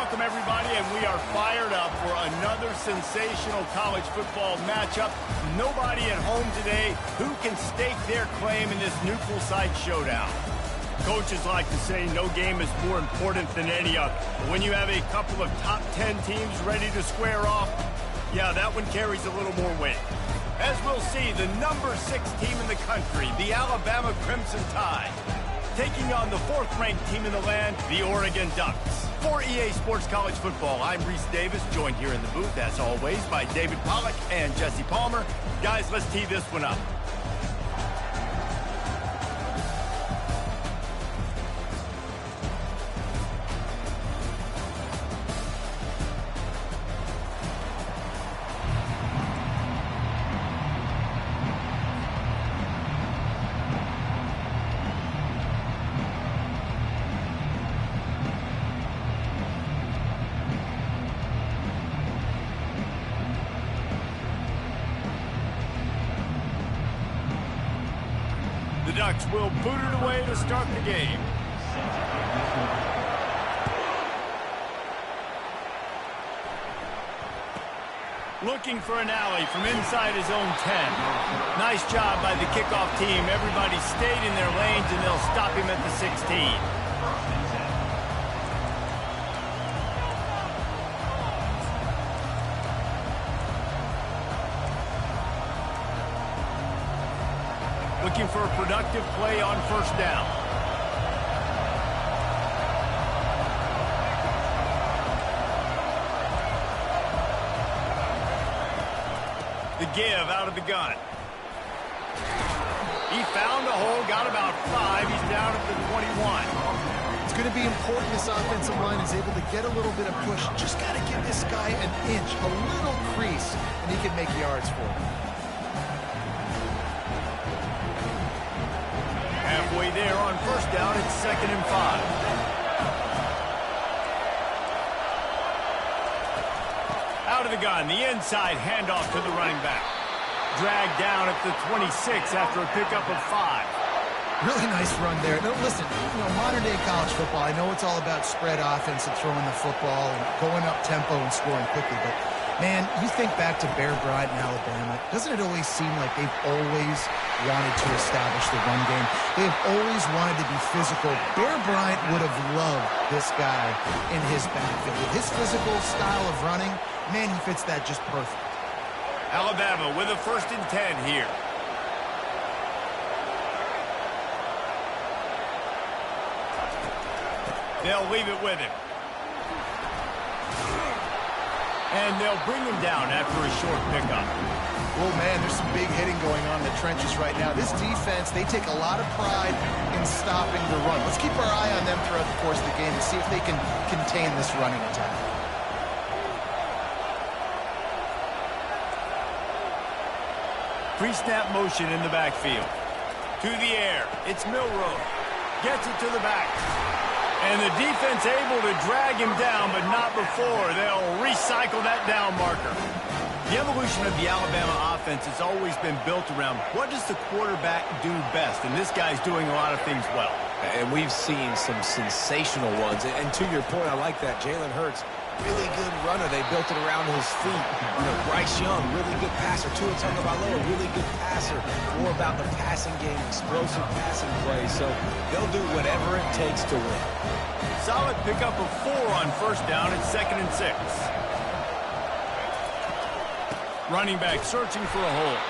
Welcome, everybody, and we are fired up for another sensational college football matchup. Nobody at home today who can stake their claim in this neutral site showdown. Coaches like to say no game is more important than any other. But when you have a couple of top 10 teams ready to square off, yeah, that one carries a little more weight. As we'll see, the number 6 team in the country, the Alabama Crimson Tide, taking on the 4th-ranked team in the land, the Oregon Ducks. For EA Sports College Football, I'm Reese Davis, joined here in the booth, as always, by David Pollack and Jesse Palmer. Guys, let's tee this one up. The Ducks will boot it away to start the game. Looking for an alley from inside his own 10. Nice job by the kickoff team. Everybody stayed in their lanes, and they'll stop him at the 16. Looking for a productive play on first down. The give out of the gun. He found a hole, got about 5. He's down at the 21. It's going to be important this offensive line is able to get a little bit of push. Just got to give this guy an inch, a little crease, and he can make yards for him. Halfway there on first down, it's 2nd and 5. Out of the gun, the inside handoff to the running back. Dragged down at the 26 after a pickup of 5. Really nice run there. No, listen, modern-day college football, I know it's all about spread offense and throwing the football and going up tempo and scoring quickly, but man, you think back to Bear Bryant in Alabama, doesn't it always seem like they've always wanted to establish the run game? They've always wanted to be physical. Bear Bryant would have loved this guy in his backfield. With his physical style of running, man, he fits that just perfect. Alabama with a 1st and 10 here. They'll leave it with him. And they'll bring him down after a short pickup. Oh, man, there's some big hitting going on in the trenches right now. This defense, they take a lot of pride in stopping the run. Let's keep our eye on them throughout the course of the game and see if they can contain this running attack. Pre-snap motion in the backfield. To the air. It's Milroe. Gets it to the back. And the defense able to drag him down, but not before. They'll recycle that down marker. The evolution of the Alabama offense has always been built around what does the quarterback do best, and this guy's doing a lot of things well. And we've seen some sensational ones. And to your point, I like that. Jalen Hurts, really good runner. They built it around his feet. Bryce Young, really good passer. Tua Tagovailoa, really good passer. More about the passing game, explosive passing plays. So they'll do whatever it takes to win. Solid pickup of 4 on first down. It's 2nd and 6. Running back searching for a hole.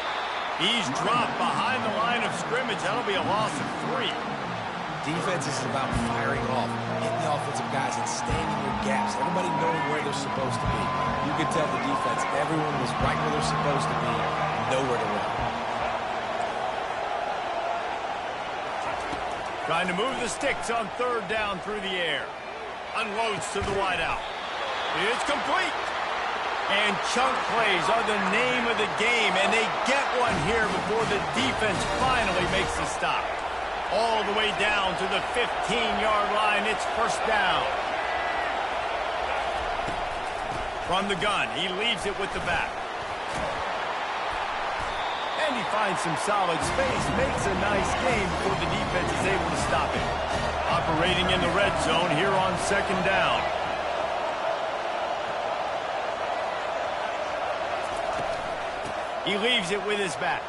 He's dropped behind the line of scrimmage. That'll be a loss of 3. Defense is about firing off, hitting the offensive guys and staying in your gaps. Everybody knowing where they're supposed to be. You could tell the defense, everyone was right where they're supposed to be, nowhere to run. Trying to move the sticks on 3rd down through the air. Unloads to the wideout. It's complete. And chunk plays are the name of the game, and they get one here before the defense finally makes the stop. All the way down to the 15-yard line. It's first down. From the gun, he leaves it with the back. And he finds some solid space, makes a nice game before the defense is able to stop it. Operating in the red zone here on 2nd down. He leaves it with his back.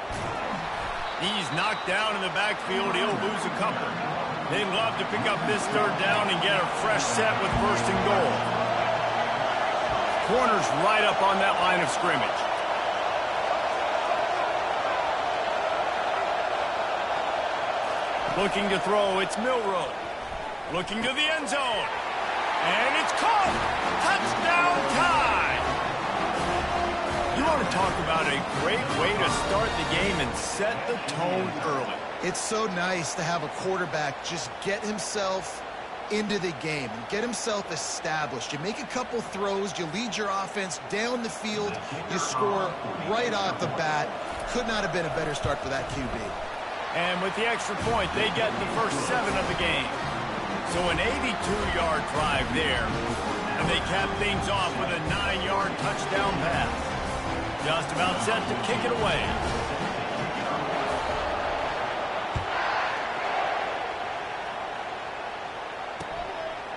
He's knocked down in the backfield. He'll lose a couple. They'd love to pick up this third down and get a fresh set with first and goal. Corner's right up on that line of scrimmage. Looking to throw, it's Milroe. Looking to the end zone. And it's caught! Touchdown time! You want to talk about a great way to start the game and set the tone early. It's so nice to have a quarterback just get himself into the game and get himself established. You make a couple throws, you lead your offense down the field, you score right off the bat. Could not have been a better start for that QB. And with the extra point, they get the first 7 of the game. So an 82-yard drive there. And they cap things off with a 9-yard touchdown pass. Just about set to kick it away.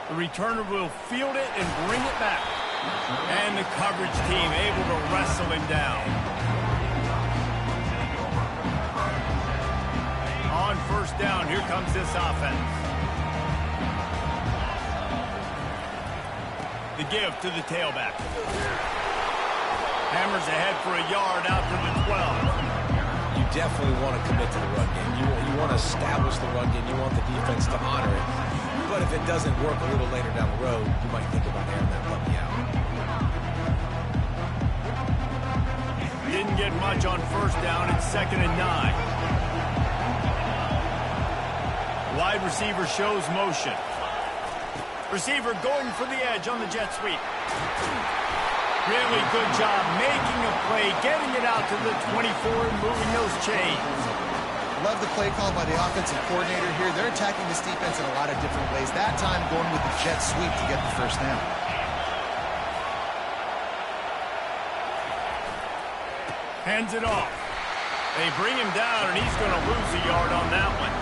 The returner will field it and bring it back. And the coverage team able to wrestle him down. On first down, here comes this offense. The give to the tailback. Hammers ahead for a yard out to the 12. You definitely want to commit to the run game. You want to establish the run game. You want the defense to honor it. But if it doesn't work a little later down the road, you might think about airing that puppy out. Didn't get much on first down. It's 2nd and 9. Wide receiver shows motion. Receiver going for the edge on the jet sweep. Really good job making a play, getting it out to the 24 and moving those chains. Love the play call by the offensive coordinator here. They're attacking this defense in a lot of different ways. That time going with the jet sweep to get the first down. Hands it off. They bring him down, and he's going to lose a yard on that one.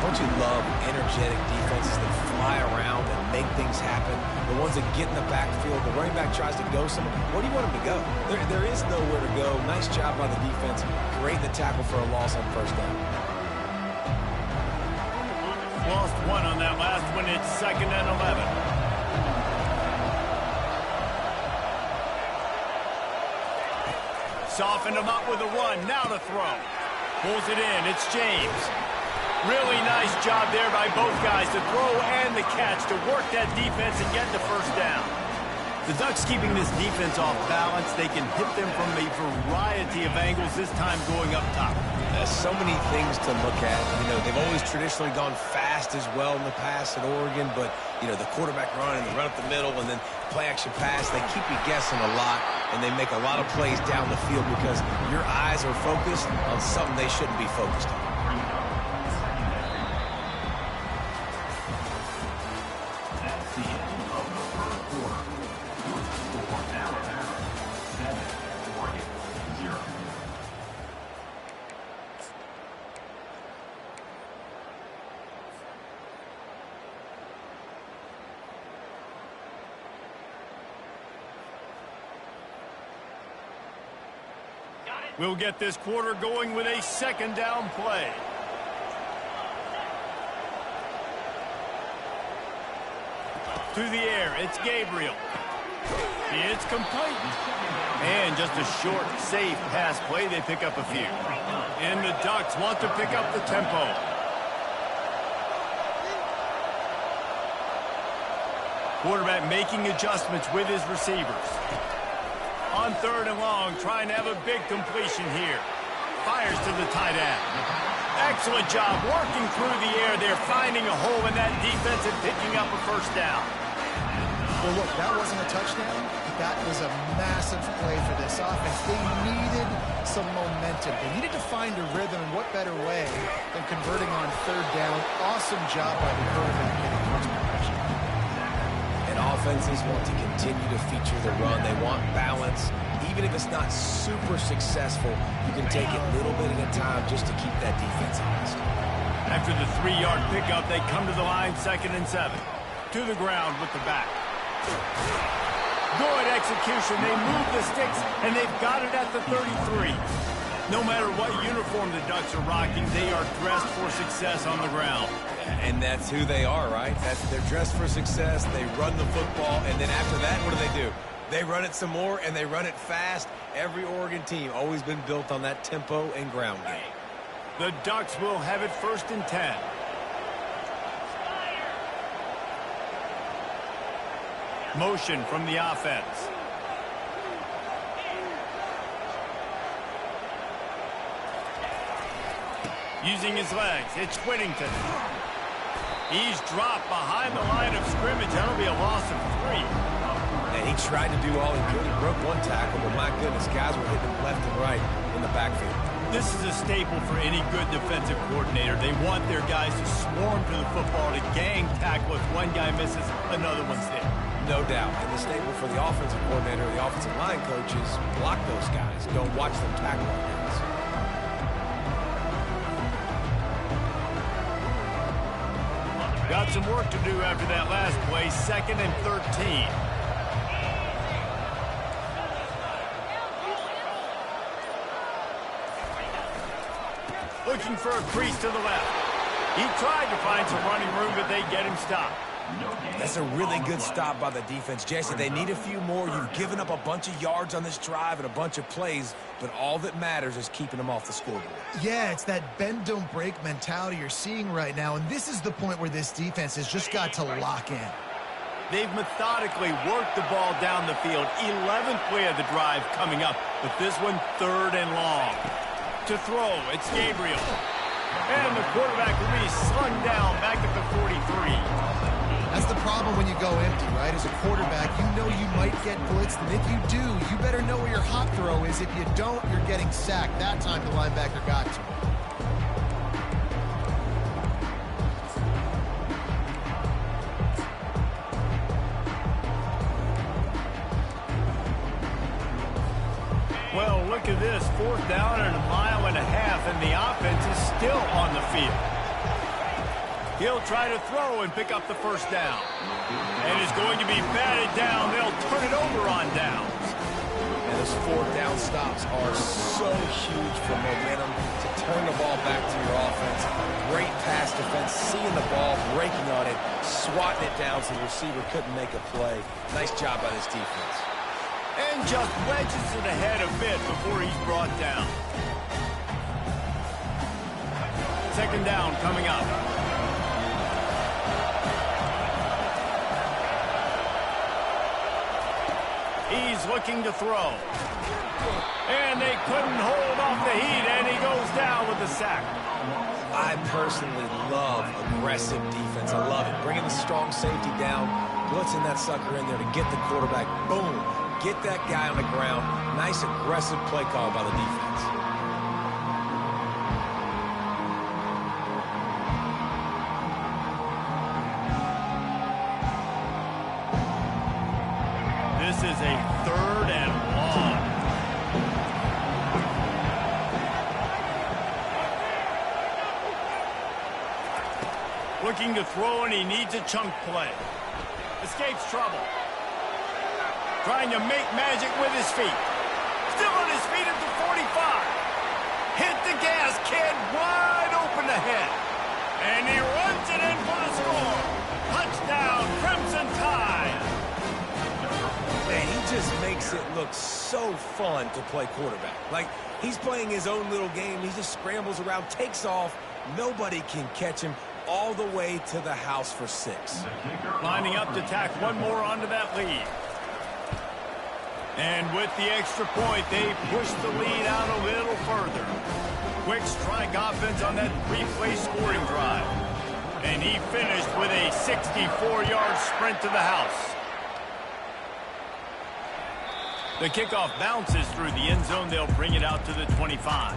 Don't you love energetic defenses that fly around and make things happen? The ones that get in the backfield, the running back tries to go somewhere. Where do you want him to go? There is nowhere to go. Nice job by the defense. Great in the tackle for a loss on first down. Lost 1 on that last one. It's 2nd and 11. Softened him up with a run. Now to throw. Pulls it in. It's James. Really nice job there by both guys to throw and the catch to work that defense and get the first down. The Ducks keeping this defense off balance. They can hit them from a variety of angles, this time going up top. There's so many things to look at. You know, they've always traditionally gone fast as well in the past at Oregon, but, you know, the quarterback run and the run up the middle and then play action pass, they keep you guessing a lot, and they make a lot of plays down the field because your eyes are focused on something they shouldn't be focused on. We'll get this quarter going with a 2nd down play. To the air, it's Gabriel. It's complete. And just a short, safe pass play. They pick up a few. And the Ducks want to pick up the tempo. Quarterback making adjustments with his receivers. On 3rd and long, trying to have a big completion here. Fires to the tight end. Excellent job working through the air there, finding a hole in that defense and picking up a first down. Well, look, that wasn't a touchdown. That was a massive play for this offense. They needed some momentum. They needed to find a rhythm, and what better way than converting on 3rd down. Awesome job by the quarterback getting much progression. And offenses want to continue to feature the run. They want balance. Even if it's not super successful, you can take it little bit at a time just to keep that defense honest. After the 3-yard pickup, they come to the line, 2nd and 7. To the ground with the back. Good execution. They move the sticks, and they've got it at the 33. No matter what uniform the Ducks are rocking, they are dressed for success on the ground. And that's who they are, right? They're dressed for success. They run the football, and then after that, what do? They run it some more, and they run it fast. Every Oregon team always been built on that tempo and ground game. The Ducks will have it 1st and 10. Motion from the offense. Using his legs, it's Whittington. He's dropped behind the line of scrimmage. That'll be a loss of 3. And he tried to do all he could. He broke one tackle, but my goodness, guys were hitting him left and right in the backfield. This is a staple for any good defensive coordinator. They want their guys to swarm to the football, to gang tackle. If one guy misses, another one's there. No doubt. And the staple for the offensive coordinator, the offensive line coaches, block those guys. Don't watch them tackle our guys. Got some work to do after that last play. 2nd and 13. Looking for a crease to the left. He tried to find some running room, but they get him stopped. That's a really good stop by the defense. Jesse, they need a few more. You've given up a bunch of yards on this drive and a bunch of plays, but all that matters is keeping them off the scoreboard. Yeah, it's that bend, don't break mentality you're seeing right now, and this is the point where this defense has just got to lock in. They've methodically worked the ball down the field. 11th play of the drive coming up, but this one 3rd and long. To throw, it's Gabriel. And the quarterback will be slung down back at the 43. That's the problem when you go empty, right? As a quarterback, you know you might get blitzed, and if you do, you better know where your hot throw is. If you don't, you're getting sacked. That time the linebacker got to him. Well, look at this. 4th down and 1.5 miles, and the offense is still on the field. He'll try to throw and pick up the 1st down. And is going to be batted down. They'll turn it over on downs. And those 4th down stops are so huge for momentum to turn the ball back to your offense. Great pass defense, seeing the ball, breaking on it, swatting it down so the receiver couldn't make a play. Nice job by this defense. And just wedges it ahead a bit before he's brought down. 2nd down coming up. He's looking to throw. And they couldn't hold off the heat, and he goes down with the sack. I personally love aggressive defense. I love it. Bringing the strong safety down, blitzing that sucker in there to get the quarterback. Boom. Get that guy on the ground. Nice aggressive play call by the defense. This is a 3rd and long. Looking to throw, and he needs a chunk play. Escapes trouble. Trying to make magic with his feet. Still on his feet at the 45. Hit the gas, kid. Wide open ahead. And he runs it in for the score. Touchdown, Crimson Tide. Man, he just makes it look so fun to play quarterback. Like, he's playing his own little game. He just scrambles around, takes off. Nobody can catch him all the way to the house for 6. Lining up to tack one more onto that lead. And with the extra point, they push the lead out a little further. Quick strike offense on that 3-play scoring drive. And he finished with a 64-yard sprint to the house. The kickoff bounces through the end zone. They'll bring it out to the 25.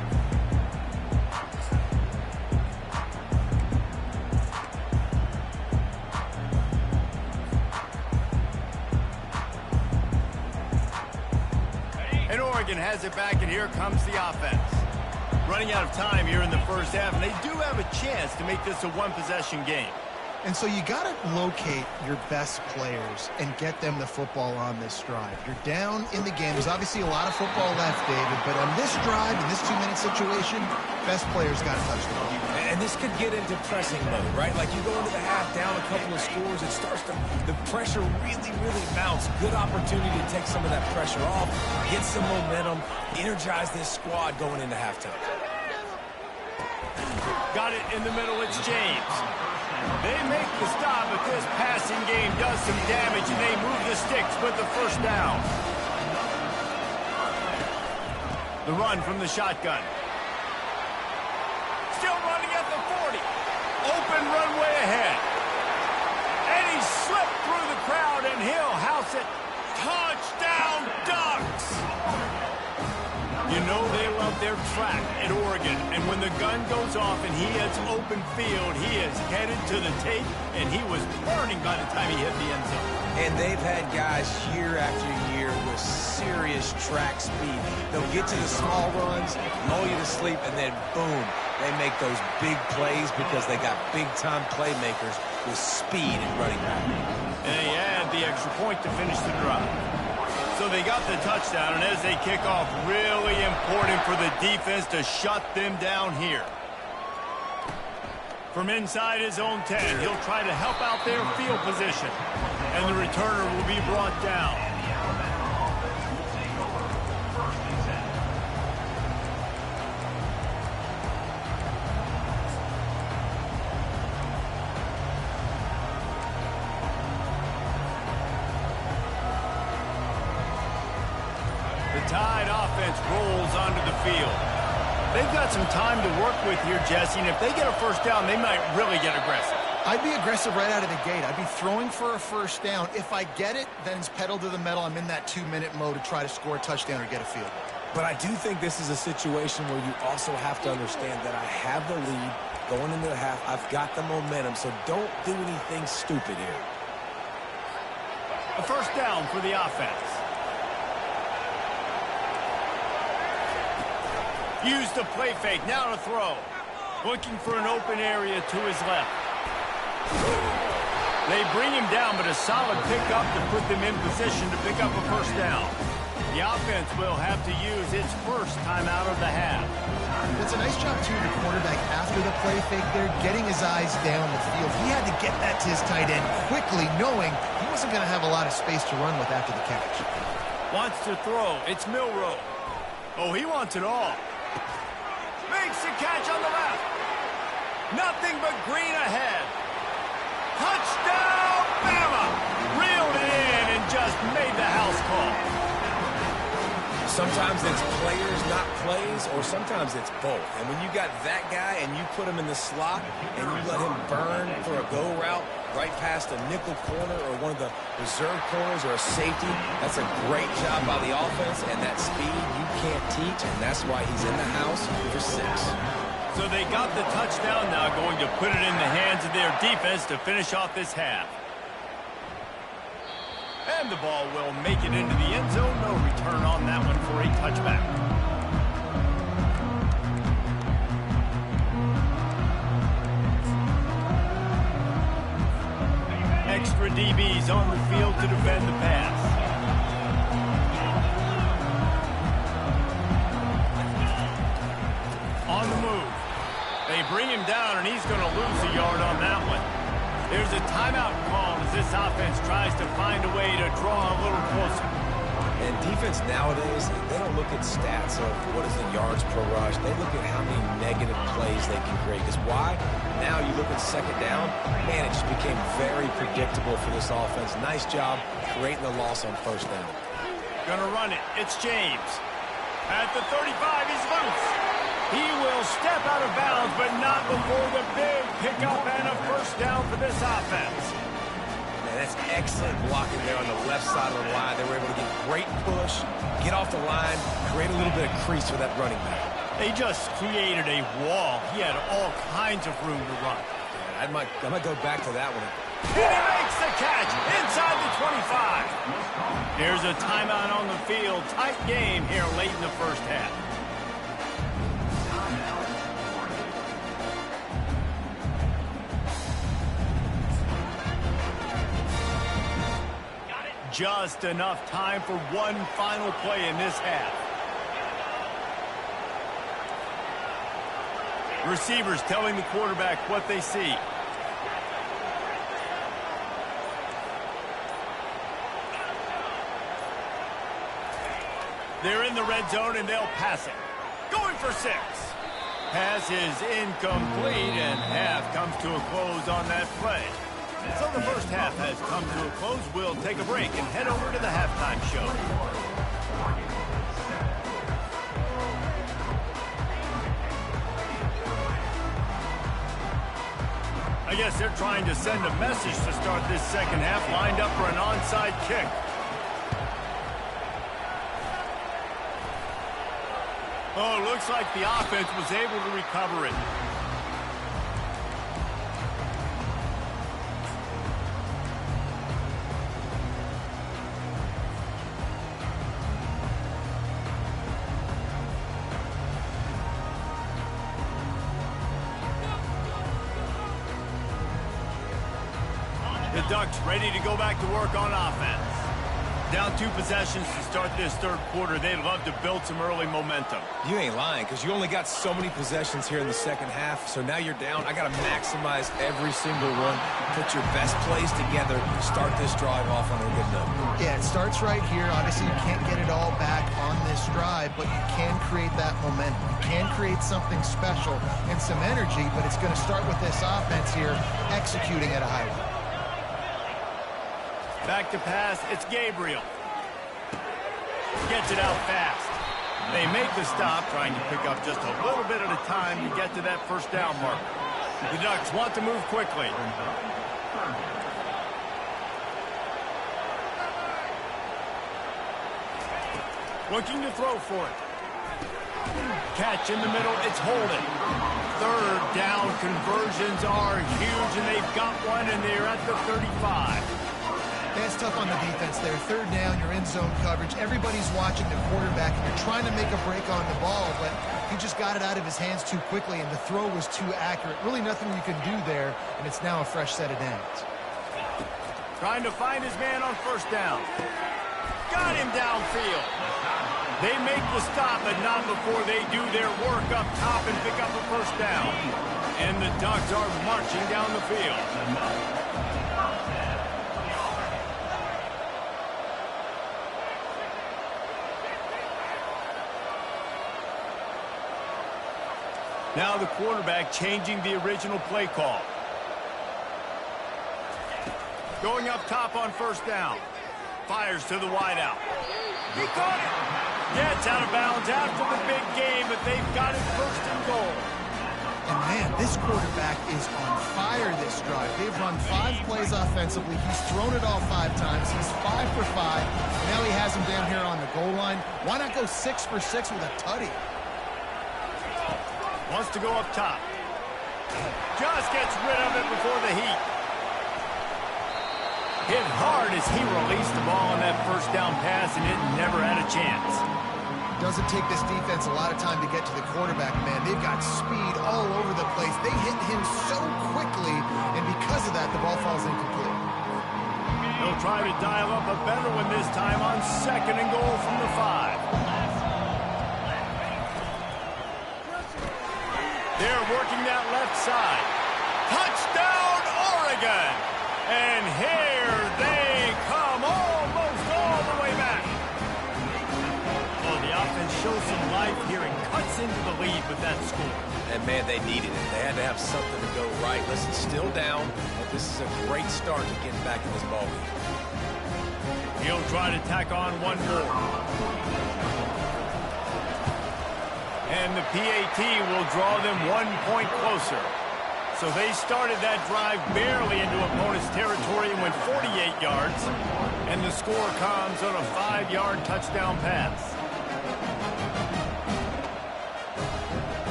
And Oregon has it back, and here comes the offense. Running out of time here in the 1st half, and they do have a chance to make this a one-possession game. And so you got to locate your best players and get them the football on this drive. You're down in the game. There's obviously a lot of football left, David, but on this drive, in this 2-minute situation, best players got to touch the ball. And this could get into pressing mode, right? Like you go into the half down a couple of scores, it starts to, the pressure really, really mounts. Good opportunity to take some of that pressure off, get some momentum, energize this squad going into halftime. Got it in the middle, it's James. They make the stop, but this passing game does some damage, and they move the sticks with the first down. The run from the shotgun. Still running at the 40. Open runway ahead. And he slipped through the crowd, and he'll house it. Touchdown, Ducks! You know they love their track at Oregon, and when the gun goes off and he hits open field, he is headed to the tape, and he was burning by the time he hit the end zone. And they've had guys year after year with serious track speed. They'll get to the small runs, lull you to sleep, and then boom, they make those big plays because they got big-time playmakers with speed and running back. And they add the extra point to finish the drive. So they got the touchdown, and as they kick off, really important for the defense to shut them down here. From inside his own 10, he'll try to help out their field position. And the returner will be brought down. Tide offense rolls onto the field. They've got some time to work with here, Jesse, and if they get a first down, they might really get aggressive. I'd be aggressive right out of the gate. I'd be throwing for a first down. If I get it, then it's pedal to the metal. I'm in that 2-minute mode to try to score a touchdown or get a field goal. But I do think this is a situation where you also have to understand that I have the lead going into the half. I've got the momentum, so don't do anything stupid here. A first down for the offense. Use the play fake, now to throw. Looking for an open area to his left. They bring him down, but a solid pickup to put them in position to pick up a first down. The offense will have to use its first timeout of the half. It's a nice job, too, the quarterback after the play fake there, getting his eyes down the field. He had to get that to his tight end quickly, knowing he wasn't going to have a lot of space to run with after the catch. Wants to throw. It's Milroe. Oh, he wants it all. Makes the catch on the left. Nothing but green ahead. Touchdown, Bama! Reeled it in and just made the house call. Sometimes it's players, not plays, or sometimes it's both. And when you got that guy and you put him in the slot and you let him burn for a go route right past a nickel corner or one of the reserve corners or a safety, that's a great job by the offense, and that speed you can't teach, and that's why he's in the house for 6. So they got the touchdown, now going to put it in the hands of their defense to finish off this half. And the ball will make it into the end zone. No return on that one for a touchback. Extra DBs on the field to defend the pass. On the move. They bring him down, and he's going to lose a yard on that one. There's a timeout called as this offense tries to find a way to draw a little closer. And defense nowadays, they don't look at stats of what is the yards per rush. They look at how many negative plays they can create. Because why? Now you look at second down, man, it just became very predictable for this offense. Nice job creating the loss on first down. Gonna run it. It's James. At the 35, he's loose. He will step out of bounds, but not before the big pickup and a first down for this offense. Man, that's excellent blocking there on the left side of the line. They were able to get great push, get off the line, create a little bit of crease for that running back. They just created a wall. He had all kinds of room to run. Yeah, I might go back to that one. And he makes the catch inside the 25. Here's a timeout on the field. Tight game here late in the first half. just enough time for one final play in this half. Receivers telling the quarterback what they see. They're in the red zone, and they'll pass it. Going for 6. Pass is incomplete, and half comes to a close on that play. So the first half has come to a close. We'll take a break and head over to the halftime show. I guess they're trying to send a message to start this second half, lined up for an onside kick. Oh, looks like the offense was able to recover it. The Ducks ready to go back to work on offense. Down 2 possessions to start this third quarter. They'd love to build some early momentum. You ain't lying, because you only got so many possessions here in the second half, so now you're down. I got to maximize every single one. Put your best plays together. Start this drive off on a good note. Yeah, it starts right here. Obviously, you can't get it all back on this drive, but you can create that momentum. You can create something special and some energy, but it's going to start with this offense here executing at a high level. Back to pass, it's Gabriel. Gets it out fast. They make the stop, trying to pick up just a little bit at a time to get to that first down mark. The Ducks want to move quickly. Looking to throw for it. Catch in the middle, it's holding. Third down conversions are huge, and they've got one, and they're at the 35. That's tough on the defense there. Third down, you're in zone coverage. Everybody's watching the quarterback, and you're trying to make a break on the ball, but he just got it out of his hands too quickly, and the throw was too accurate. Really nothing you can do there, and it's now a fresh set of downs. Trying to find his man on first down. Got him downfield. They make the stop, but not before they do their work up top and pick up a first down. And the Ducks are marching down the field. Now the quarterback changing the original play call. Going up top on first down. Fires to the wideout. He caught it. Gets out of bounds after the big game, but they've got it first and goal. And man, this quarterback is on fire this drive. They've run 5 plays offensively. He's thrown it all 5 times. He's 5 for 5. Now he has him down here on the goal line. Why not go 6 for 6 with a tutty? Wants to go up top. Just gets rid of it before the heat. Hit hard as he released the ball on that first down pass, and it never had a chance. Doesn't take this defense a lot of time to get to the quarterback, man. They've got speed all over the place. They hit him so quickly, and because of that, the ball falls incomplete. They'll try to dial up a better one this time on second and goal from the 5. They're working that left side. Touchdown, Oregon! And here they come, almost all the way back. Well, the offense shows some life here and cuts into the lead with that score. And, man, they needed it. They had to have something to go right. Listen, still down, but this is a great start to getting back in this ballgame. He'll try to tack on one more. And the PAT will draw them 1 point closer. So they started that drive barely into opponent's territory and went 48 yards. And the score comes on a 5-yard touchdown pass.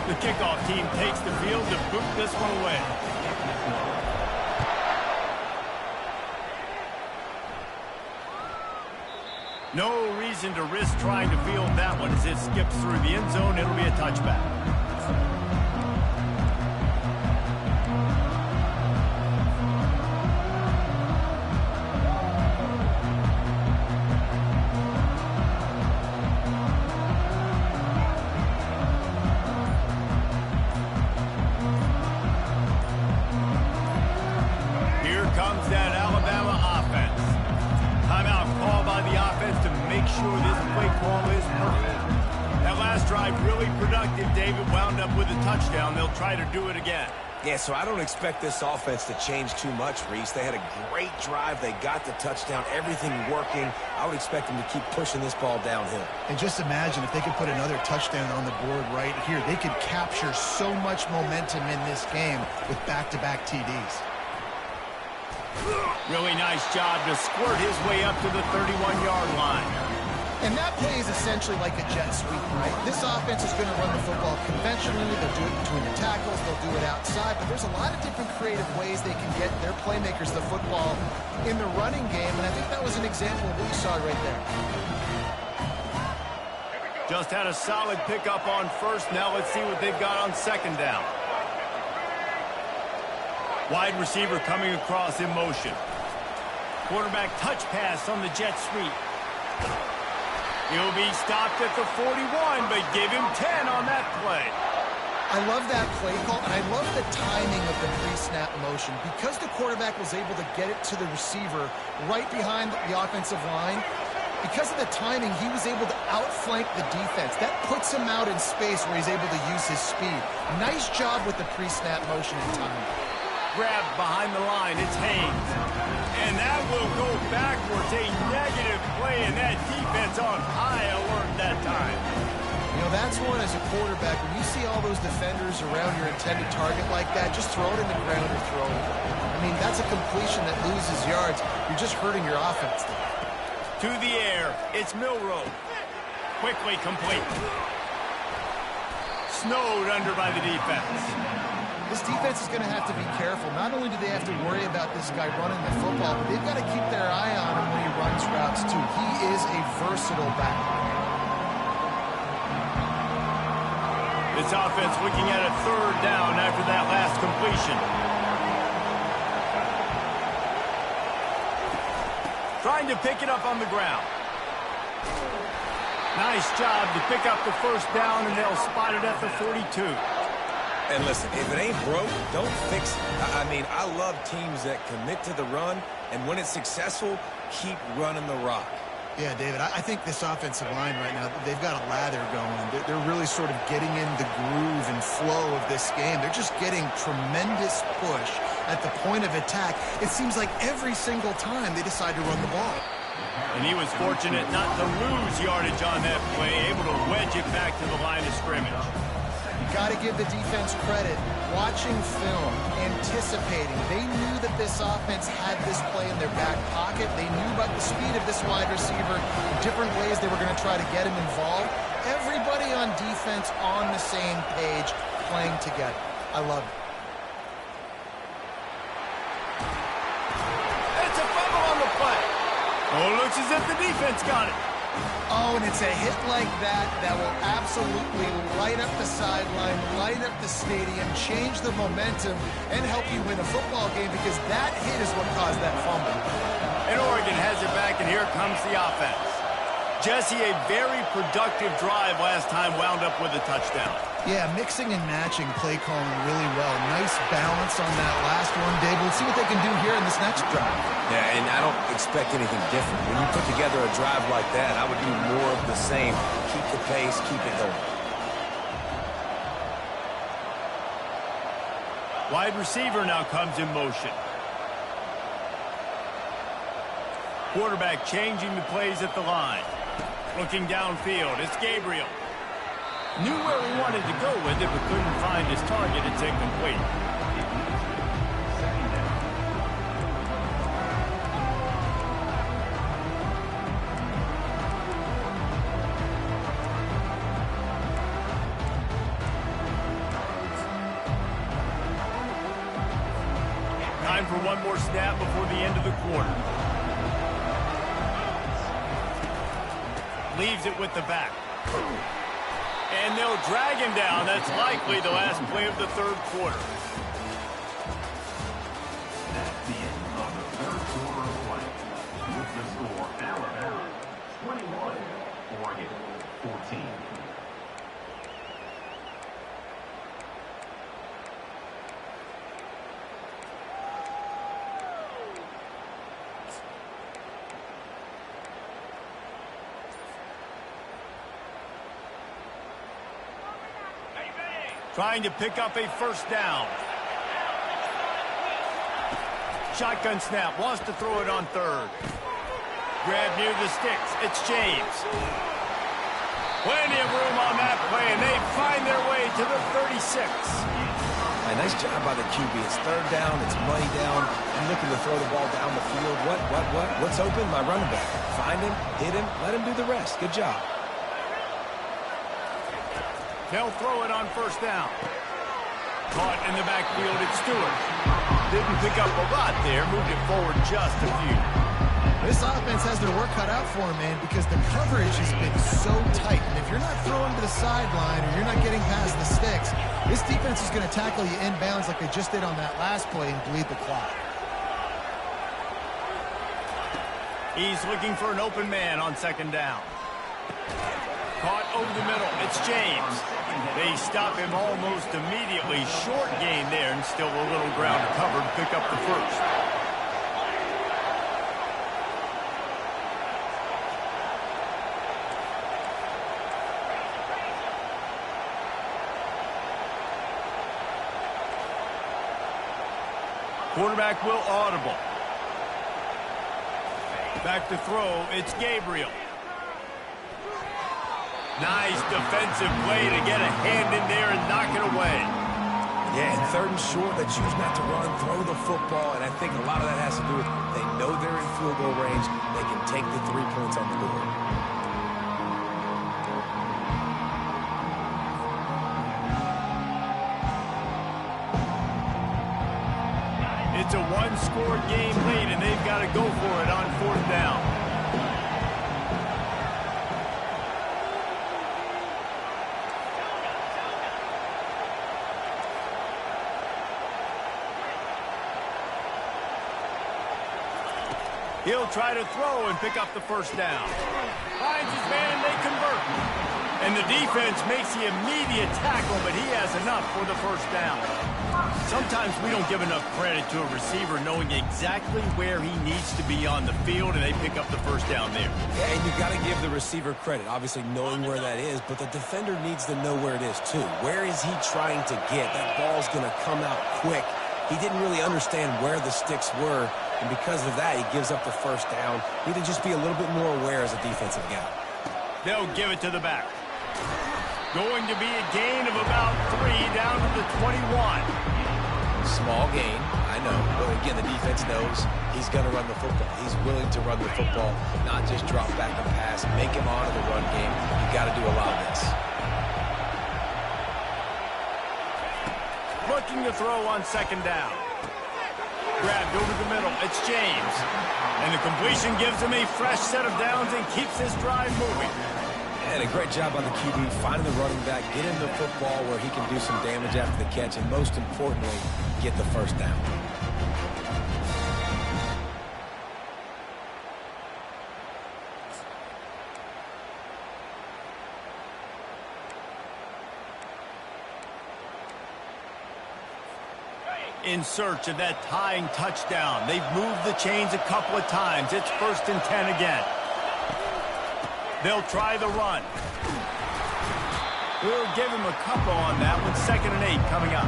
The kickoff team takes the field to boot this one away. No reason to risk trying to field that one as it skips through the end zone. It'll be a touchback. drive really productive, David, wound up with a touchdown. They'll try to do it again. Yeah, so I don't expect this offense to change too much, Reese. They had a great drive. They got the touchdown, everything working. I would expect them to keep pushing this ball downhill. And just imagine if they could put another touchdown on the board right here. They could capture so much momentum in this game with back-to-back TDs. Really nice job to squirt his way up to the 31-yard line. And that play is essentially like a jet sweep, right? This offense is going to run the football conventionally. They'll do it between the tackles. They'll do it outside. But there's a lot of different creative ways they can get their playmakers the football in the running game. And I think that was an example of what you saw right there. Just had a solid pickup on first. Now let's see what they've got on second down. Wide receiver coming across in motion. Quarterback touch pass on the jet sweep. He'll be stopped at the 41, but give him 10 on that play. I love that play call, and I love the timing of the pre-snap motion. Because the quarterback was able to get it to the receiver right behind the offensive line, because of the timing, he was able to outflank the defense. That puts him out in space where he's able to use his speed. Nice job with the pre-snap motion and timing. Grabbed behind the line, it's Haynes. And that will go backwards, a negative play, and that defense on high alert that time. You know, that's one as a quarterback. When you see all those defenders around your intended target like that, just throw it in the ground or throw it. I mean, that's a completion that loses yards. You're just hurting your offense there. To the air, it's Milroe. Quickly complete. Snowed under by the defense. This defense is going to have to be careful. Not only do they have to worry about this guy running the football, but they've got to keep their eye on him when he runs routes, too. He is a versatile back. This offense looking at a third down after that last completion. Trying to pick it up on the ground. Nice job to pick up the first down, and they'll spot it at the 42. And listen, if it ain't broke, don't fix it. I mean, I love teams that commit to the run, and when it's successful, keep running the rock. Yeah, David, I think this offensive line right now, they've got a lather going. They're really sort of getting in the groove and flow of this game. They're just getting tremendous push at the point of attack. It seems like every single time they decide to run the ball. And he was fortunate not to lose yardage on that play, able to wedge it back to the line of scrimmage. Got to give the defense credit. Watching film, anticipating. They knew that this offense had this play in their back pocket. They knew about the speed of this wide receiver, different ways they were going to try to get him involved. Everybody on defense on the same page, playing together. I love it. It's a fumble on the play. Oh, looks as if the defense got it. Oh, and it's a hit like that that will absolutely light up the sideline, light up the stadium, change the momentum, and help you win a football game, because that hit is what caused that fumble. And Oregon has it back, and here comes the offense. Jesse, a very productive drive last time, wound up with a touchdown. Yeah, mixing and matching play calling really well. Nice balance on that last one, Dave. We'll see what they can do here in this next drive. Yeah, and I don't expect anything different. When you put together a drive like that, I would do more of the same. Keep the pace, keep it going. Wide receiver now comes in motion. Quarterback changing the plays at the line. Looking downfield, it's Gabriel. Knew where he wanted to go with it, but couldn't find his target. It's incomplete. Time for one more snap before the end of the quarter. Leaves it with the back. And they'll drag him down. That's likely the last play of the third quarter. That's the end of the third quarter of play. With the score, Alabama 21, Oregon 14. Trying to pick up a first down. Shotgun snap, wants to throw it on third. Grab near the sticks, it's James. Plenty of room on that play, and they find their way to the 36. Nice job by the QB. It's third down. It's money down. I'm looking to throw the ball down the field. What? What's open? My running back. Find him, hit him, let him do the rest. Good job. They'll throw it on first down. Caught in the backfield, it's Stewart. Didn't pick up a lot there. Moved it forward just a few. This offense has their work cut out for them, man, because the coverage has been so tight. And if you're not throwing to the sideline or you're not getting past the sticks, this defense is going to tackle you inbounds like they just did on that last play and bleed the clock. He's looking for an open man on second down. Caught over the middle. It's James. They stop him almost immediately. Short gain there, and still a little ground to cover to pick up the first. Quarterback will audible. Back to throw, it's Gabriel. Nice defensive play to get a hand in there and knock it away. Yeah, and third and short, they choose not to run, throw the football, and I think a lot of that has to do with they know they're in field goal range. They can take the 3 points on the board. It's a one-score game lead, and they've got to go for it on fourth down. He'll try to throw and pick up the first down. Finds his man, they convert. And the defense makes the immediate tackle, but he has enough for the first down. Sometimes we don't give enough credit to a receiver knowing exactly where he needs to be on the field, and they pick up the first down there. Yeah, and you've got to give the receiver credit, obviously knowing where that is, but the defender needs to know where it is too. Where is he trying to get? That ball's going to come out quick. He didn't really understand where the sticks were, and because of that, he gives up the first down. Need to just be a little bit more aware as a defensive guy. They'll give it to the back. Going to be a gain of about 3 down to the 21. Small gain, I know, but again, the defense knows he's going to run the football. He's willing to run the football, not just drop back and pass, make him honor the run game. You got to do a lot of this. Looking to throw on second down. Grabbed over the middle, it's James. And the completion gives him a fresh set of downs and keeps this drive moving. And a great job by the QB, finding the running back, get him the football where he can do some damage after the catch, and most importantly, get the first down. In search of that tying touchdown. They've moved the chains a couple of times. It's 1st and 10 again. They'll try the run. We'll give him a couple on that one. 2nd and 8 coming up.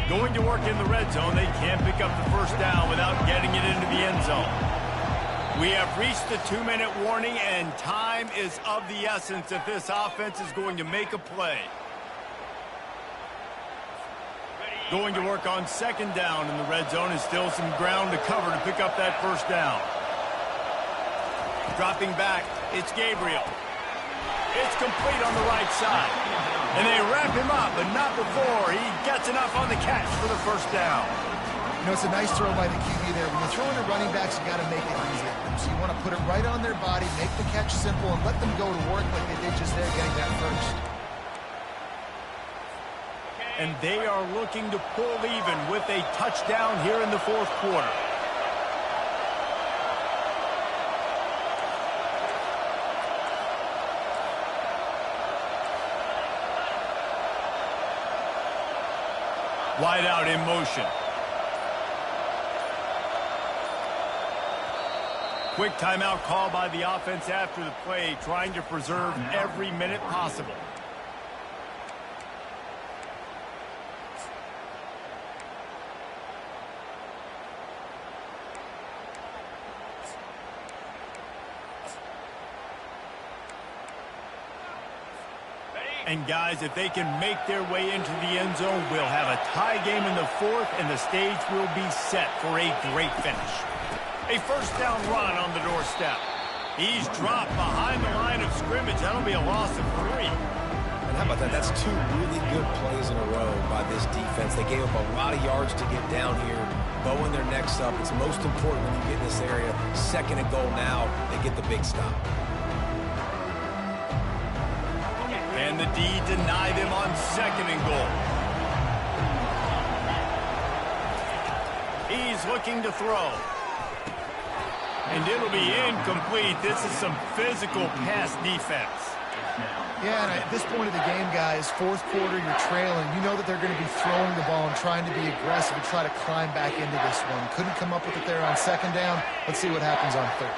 Going to work in the red zone. They can't pick up the first down without getting it into the end zone. We have reached the 2-minute warning, and time is of the essence if this offense is going to make a play. Going to work on 2nd down in the red zone, and still some ground to cover to pick up that first down. Dropping back, it's Gabriel. It's complete on the right side. And they wrap him up, but not before he gets enough on the catch for the first down. You know, it's a nice throw by the QB there. When you're throwing to running backs, you got to make it easy. So you want to put it right on their body, make the catch simple, and let them go to work like they did just there, getting that first. And they are looking to pull even with a touchdown here in the 4th quarter. Wide out in motion. Quick timeout call by the offense after the play, trying to preserve every minute possible. And guys, if they can make their way into the end zone, we'll have a tie game in the fourth, and the stage will be set for a great finish. A first down run on the doorstep. He's dropped behind the line of scrimmage. That'll be a loss of 3. And how about that? That's 2 really good plays in a row by this defense. They gave up a lot of yards to get down here, bowing their necks up. It's most important when you get in this area. 2nd and goal now. They get the big stop. And the D deny them on 2nd and goal. He's looking to throw. And it'll be incomplete. This is some physical pass defense. Yeah, and at this point of the game, guys, 4th quarter, you're trailing. You know that they're going to be throwing the ball and trying to be aggressive and try to climb back into this one. Couldn't come up with it there on 2nd down. Let's see what happens on 3rd.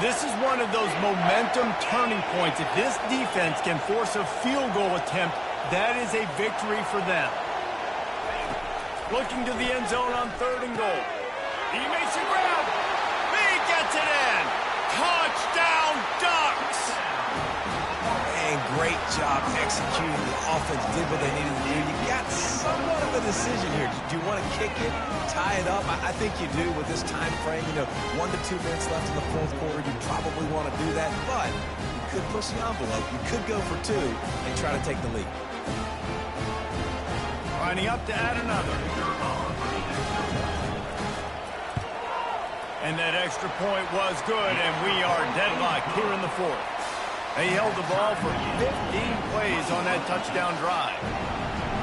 This is one of those momentum turning points. If this defense can force a field goal attempt, that is a victory for them. Looking to the end zone on 3rd and goal. He makes a grab. He gets it in. Touchdown, Ducks! And great job executing. The offense did what they needed to do. You got somewhat of a decision here. Do you want to kick it, tie it up? I think you do with this time frame. 1 to 2 minutes left in the 4th quarter. You probably want to do that, but you could push the envelope. You could go for 2 and try to take the lead. Lining up to add another. And that extra point was good, and we are deadlocked here in the 4th. They held the ball for 15 plays on that touchdown drive.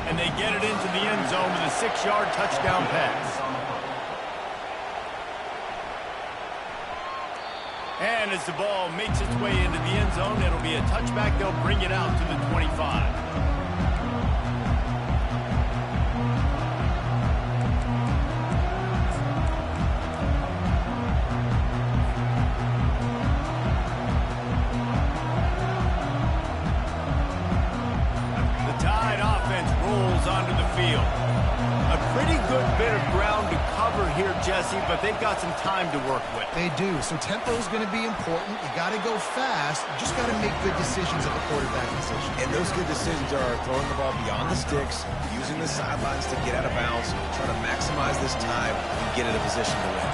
And they get it into the end zone with a 6-yard touchdown pass. And as the ball makes its way into the end zone, it'll be a touchback. They'll bring it out to the 25. Onto the field. A pretty good bit of ground to cover here, Jesse, but they've got some time to work with. They do, so tempo is going to be important. You got to go fast. You just got to make good decisions at the quarterback position. And those good decisions are throwing the ball beyond the sticks, using the sidelines to get out of bounds, trying to maximize this time and get in a position to win.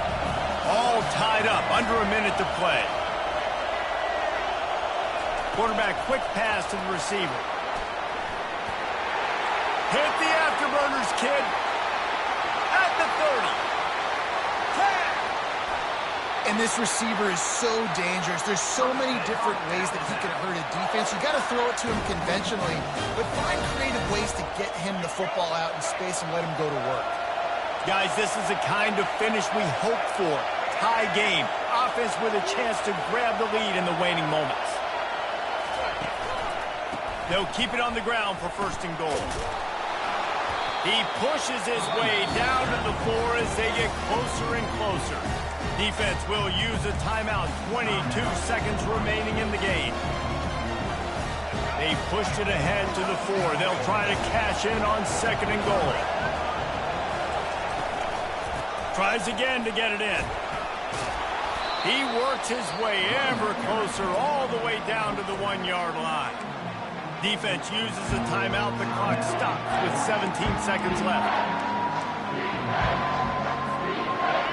All tied up, under a minute to play. Quarterback quick pass to the receiver. Hit the afterburners, kid. At the 30. 10. And this receiver is so dangerous. There's so many different ways that he can hurt a defense. You got to throw it to him conventionally, but find creative ways to get him the football out in space and let him go to work. Guys, this is the kind of finish we hope for. Tie game. Offense with a chance to grab the lead in the waning moments. They'll keep it on the ground for 1st and goal. He pushes his way down to the floor as they get closer and closer. Defense will use a timeout. 22 seconds remaining in the game. They pushed it ahead to the 4. They'll try to cash in on 2nd and goal. Tries again to get it in. He works his way ever closer all the way down to the 1-yard line. Defense uses a timeout. The clock stops with 17 seconds left.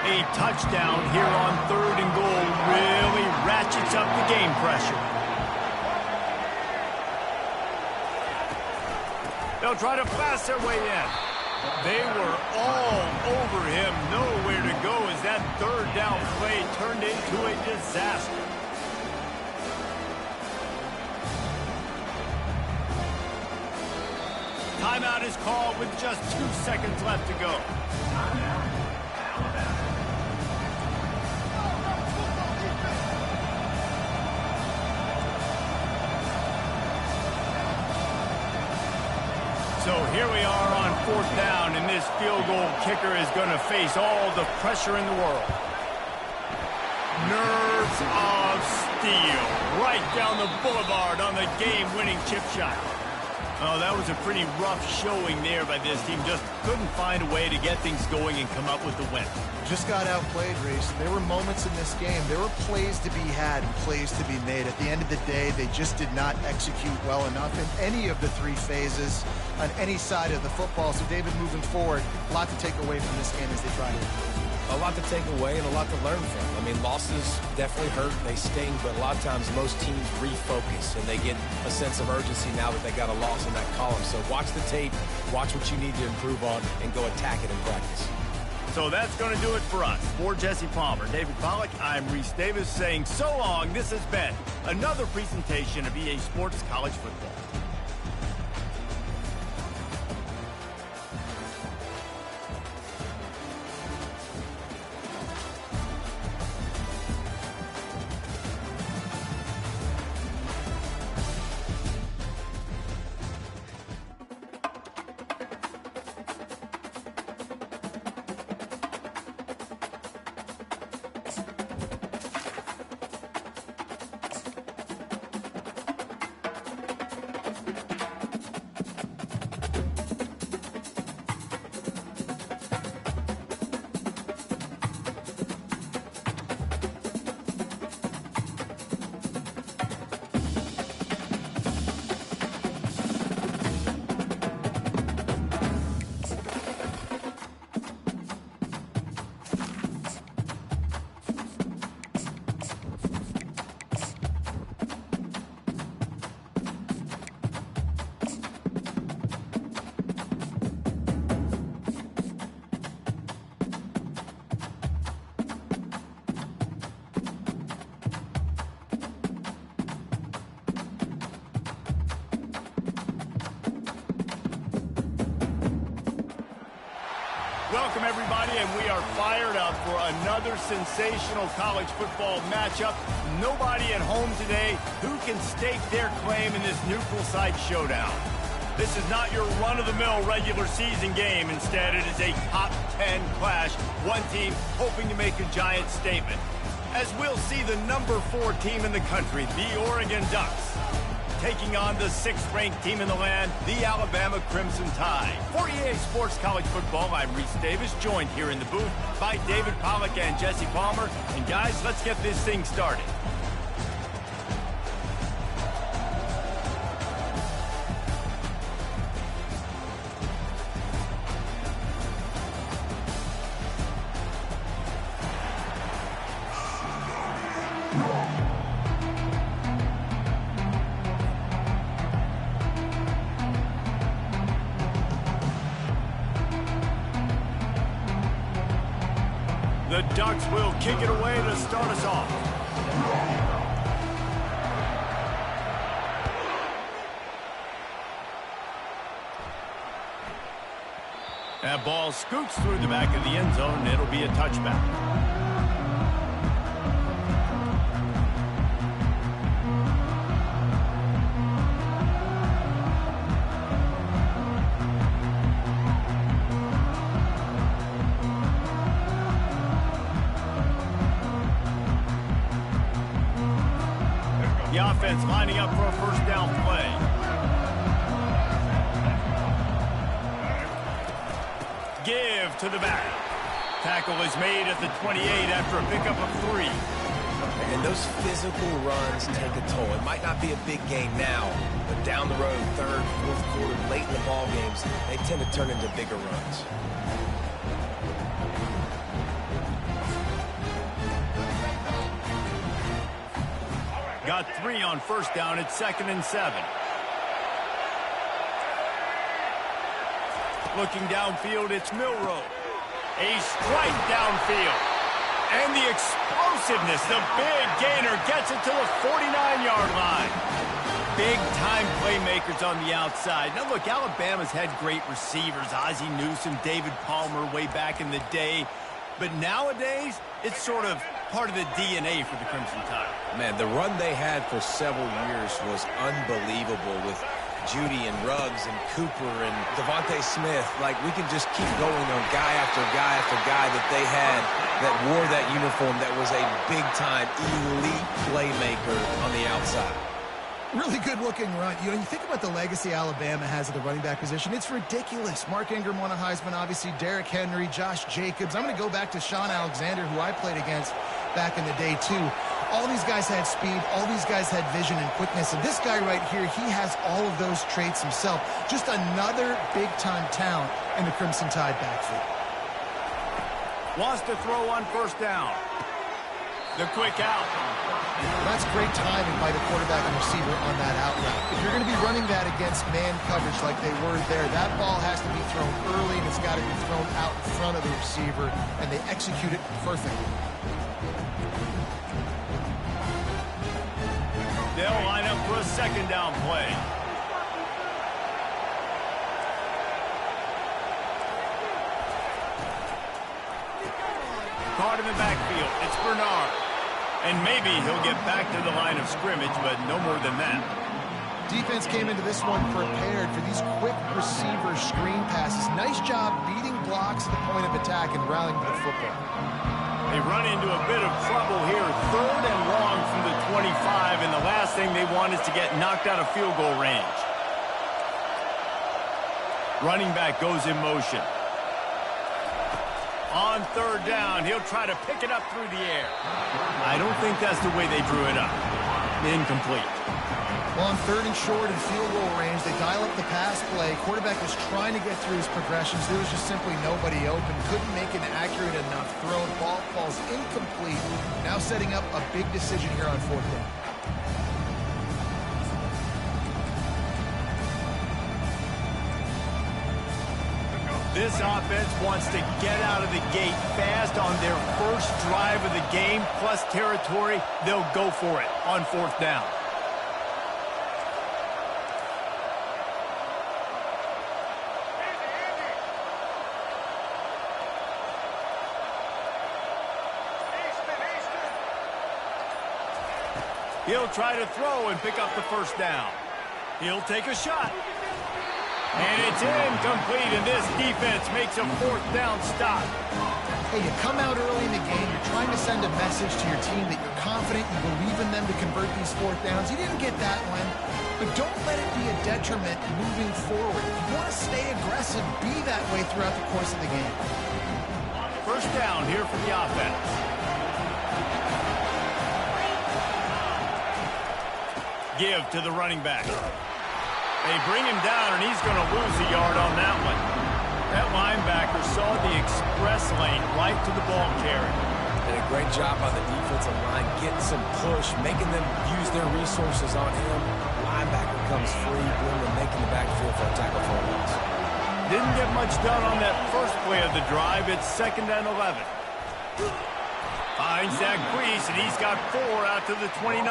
A touchdown here on 3rd and goal really ratchets up the game pressure. They'll try to fast their way in. They were all over him. Nowhere to go as that 3rd down play turned into a disaster. Timeout is called with just 2 seconds left to go. So here we are on 4th down, and this field goal kicker is going to face all the pressure in the world. Nerves of steel. Right down the boulevard on the game-winning chip shot. Oh, that was a pretty rough showing there by this team. Just couldn't find a way to get things going and come up with the win. Just got outplayed, Reese. There were moments in this game. There were plays to be had and plays to be made. At the end of the day, they just did not execute well enough in any of the three phases on any side of the football. So, David, moving forward, a lot to take away from this game as they try to improve. A lot to take away and a lot to learn from. I mean, losses definitely hurt, they sting, but a lot of times most teams refocus and they get a sense of urgency now that they got a loss in that column. So watch the tape, watch what you need to improve on, and go attack it in practice. So that's going to do it for us. For Jesse Palmer, David Pollack, I'm Reese Davis saying so long. This has been another presentation of EA Sports College Football. Welcome, everybody, and we are fired up for another sensational college football matchup. Nobody at home today who can stake their claim in this neutral site showdown. This is not your run-of-the-mill regular season game. Instead, it is a top 10 clash. One team hoping to make a giant statement. As we'll see the number 4 team in the country, the Oregon Ducks, taking on the 6th-ranked team in the land, the Alabama Crimson Tide. For EA Sports College Football, I'm Reese Davis, joined here in the booth by David Pollack and Jesse Palmer. And guys, let's get this thing started. The Ducks will kick it away to start us off. That ball scoots through the back of the end zone, and it'll be a touchback. The offense lining up for a first down play. Give to the back. Tackle is made at the 28 after a pickup of 3. And those physical runs take a toll. It might not be a big game now, but down the road, third, fourth quarter, late in the ball games, they tend to turn into bigger runs. Got 3 on first down. It's 2nd and 7. Looking downfield, it's Milroe. A strike downfield. And the explosiveness, the big gainer gets it to the 49-yard line. Big-time playmakers on the outside. Now, look, Alabama's had great receivers. Ozzie Newsome, David Palmer way back in the day. But nowadays, it's sort of part of the DNA for the Crimson Tide. Man, the run they had for several years was unbelievable with Judy and Ruggs and Cooper and Devontae Smith. Like, we can just keep going on guy after guy after guy that they had that wore that uniform that was a big-time elite playmaker on the outside. Really good-looking run. You know, you think about the legacy Alabama has at the running back position. It's ridiculous. Mark Ingram won a Heisman, obviously. Derrick Henry, Josh Jacobs. I'm going to go back to Sean Alexander, who I played against back in the day, too. All these guys had speed. All these guys had vision and quickness. And this guy right here, he has all of those traits himself. Just another big-time talent in the Crimson Tide backfield. Wants to throw on first down. The quick out. That's great timing by the quarterback and receiver on that out route. If you're going to be running that against man coverage like they were there, that ball has to be thrown early, and it's got to be thrown out in front of the receiver, and they execute it perfectly. They'll line up for a second down play. Caught in the backfield. It's Bernard. And maybe he'll get back to the line of scrimmage, but no more than that. Defense came into this one prepared for these quick receiver screen passes. Nice job beating blocks at the point of attack and rallying to the football. They run into a bit of trouble here. 3rd and long from the 25, and the last thing they want is to get knocked out of field goal range. Running back goes in motion. On 3rd down, he'll try to pick it up through the air. I don't think that's the way they drew it up. Incomplete. Well, on 3rd and short and field goal range, they dial up the pass play. Quarterback was trying to get through his progressions. There was just simply nobody open. Couldn't make an accurate enough throw. Ball falls incomplete. Now setting up a big decision here on 4th down. This offense wants to get out of the gate fast on their first drive of the game, plus territory. They'll go for it on 4th down. He'll try to throw and pick up the first down. He'll take a shot. And it's incomplete, and this defense makes a 4th down stop. Hey, you come out early in the game, you're trying to send a message to your team that you're confident, you believe in them to convert these 4th downs. You didn't get that one, but don't let it be a detriment moving forward. You want to stay aggressive, be that way throughout the course of the game. First down here for the offense. Give to the running back. They bring him down, and he's going to lose a yard on that one. That linebacker saw the express lane right to the ball carrier. Did a great job on the defensive line, getting some push, making them use their resources on him. Linebacker comes free, boom, and making the backfield for a tackle for a loss. Didn't get much done on that first play of the drive. It's 2nd and 11. Finds Zach Priest, and he's got 4 out to the 29.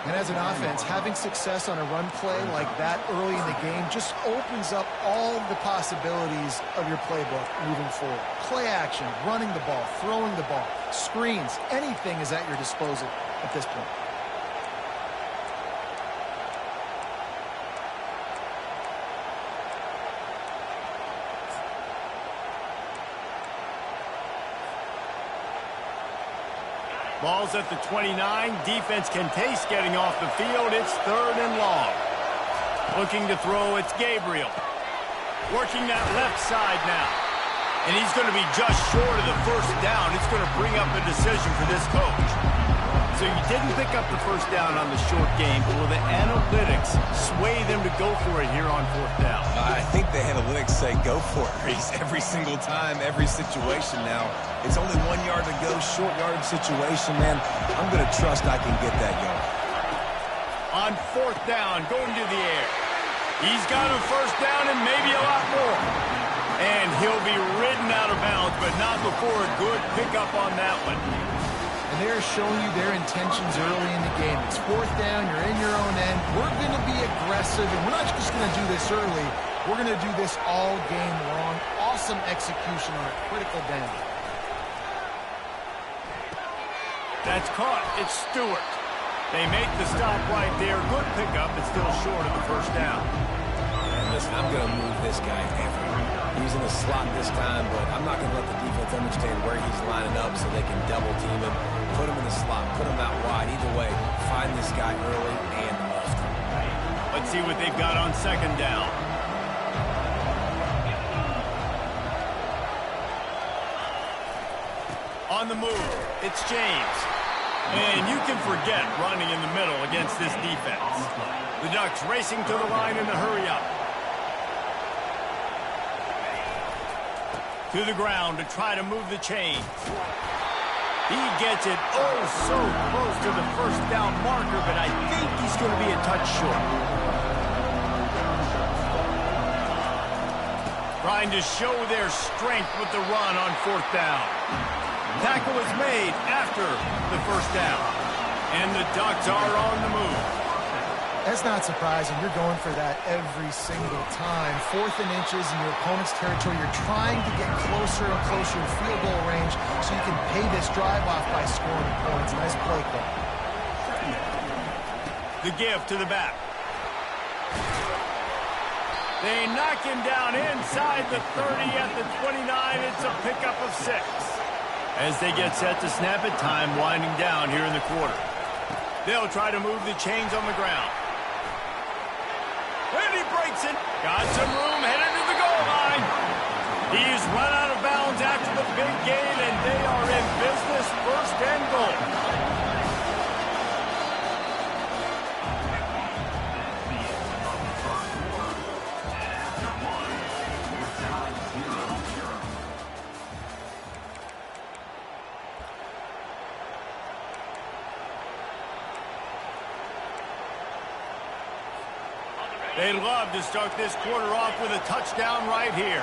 And as an offense, having success on a run play like that early in the game just opens up all the possibilities of your playbook moving forward. Play action, running the ball, throwing the ball, screens, anything is at your disposal at this point. Ball's at the 29. Defense can taste getting off the field. It's 3rd and long. Looking to throw, it's Gabriel. Working that left side now. And he's going to be just short of the first down. It's going to bring up a decision for this coach. So you didn't pick up the first down on the short game, but will the analytics sway them to go for it here on 4th down? I think the analytics say go for it, Reese. Every single time, every situation now. It's only 1 yard to go, short yard situation, man. I'm going to trust I can get that yard. On 4th down, going to the air. He's got a first down and maybe a lot more. And he'll be ridden out of bounds, but not before a good pickup on that one. And they're showing you their intentions early in the game. It's 4th down, you're in your own end. We're going to be aggressive, and we're not just going to do this early. We're going to do this all game long. Awesome execution on a critical down. That's caught. It's Stewart. They make the stop right there. Good pickup, but still short of the first down. And listen, I'm going to move this guy everywhere. He's in the slot this time, but I'm not going to let the defense understand where he's lining up so they can double team him. Put him in the slot, put him out wide. Either way, find this guy early and often. Let's see what they've got on second down. On the move, it's James. And you can forget running in the middle against this defense. The Ducks racing to the line in the hurry-up. To the ground to try to move the chains. He gets it oh so close to the first down marker, but I think he's going to be a touch short. Trying to show their strength with the run on fourth down. Tackle is made after the first down. And the Ducks are on the move. That's not surprising. You're going for that every single time. 4th and inches in your opponent's territory. You're trying to get closer and closer to field goal range so you can pay this drive off by scoring points. Nice play call. The give to the back. They knock him down inside the 30 at the 29. It's a pickup of 6. As they get set to snap it, time winding down here in the quarter. They'll try to move the chains on the ground. And he breaks it. Got some room, headed to the goal line. He's run out of bounds after the big gain, and they are in business, first and goal. They'd love to start this quarter off with a touchdown right here.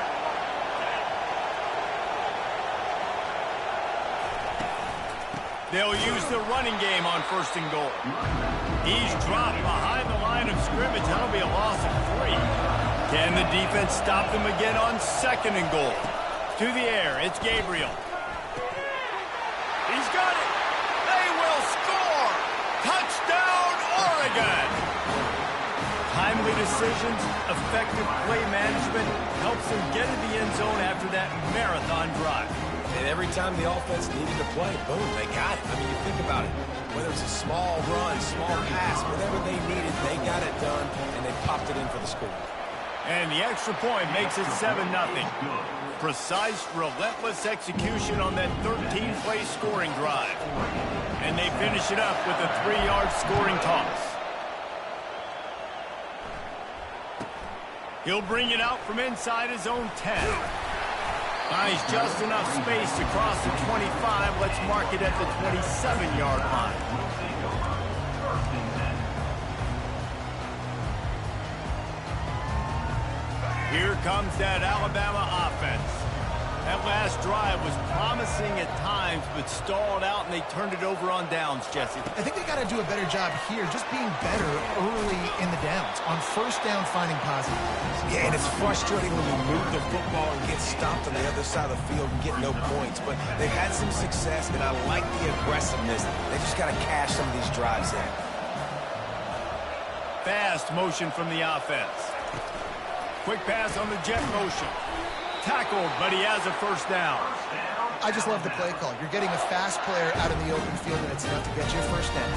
They'll use the running game on first and goal. He's dropped behind the line of scrimmage. That'll be a loss of 3. Can the defense stop them again on second and goal? To the air, it's Gabriel. He's got it. They will score. Touchdown, Oregon. Timely decisions, effective play management helps them get in the end zone after that marathon drive. And every time the offense needed to play, boom, they got it. I mean, you think about it. Whether it's a small run, small pass, whatever they needed, they got it done, and they popped it in for the score. And the extra point makes it 7-0. Precise, relentless execution on that 13-play scoring drive. And they finish it up with a 3-yard scoring toss. He'll bring it out from inside his own 10. Finds just enough space to cross the 25. Let's mark it at the 27-yard line. Here comes that Alabama offense. That last drive was promising at times, but stalled out, and they turned it over on downs, Jesse. I think they got to do a better job here, just being better early in the downs. On first down, finding positive. Yeah, and it's frustrating when you move the football and get stopped on the other side of the field and get no points. But they've had some success, and I like the aggressiveness. They just got to cash some of these drives in. Fast motion from the offense. Quick pass on the jet motion. Tackled, but he has a first down. I just love the play call. You're getting a fast player out in the open field, and it's enough to get you a first down.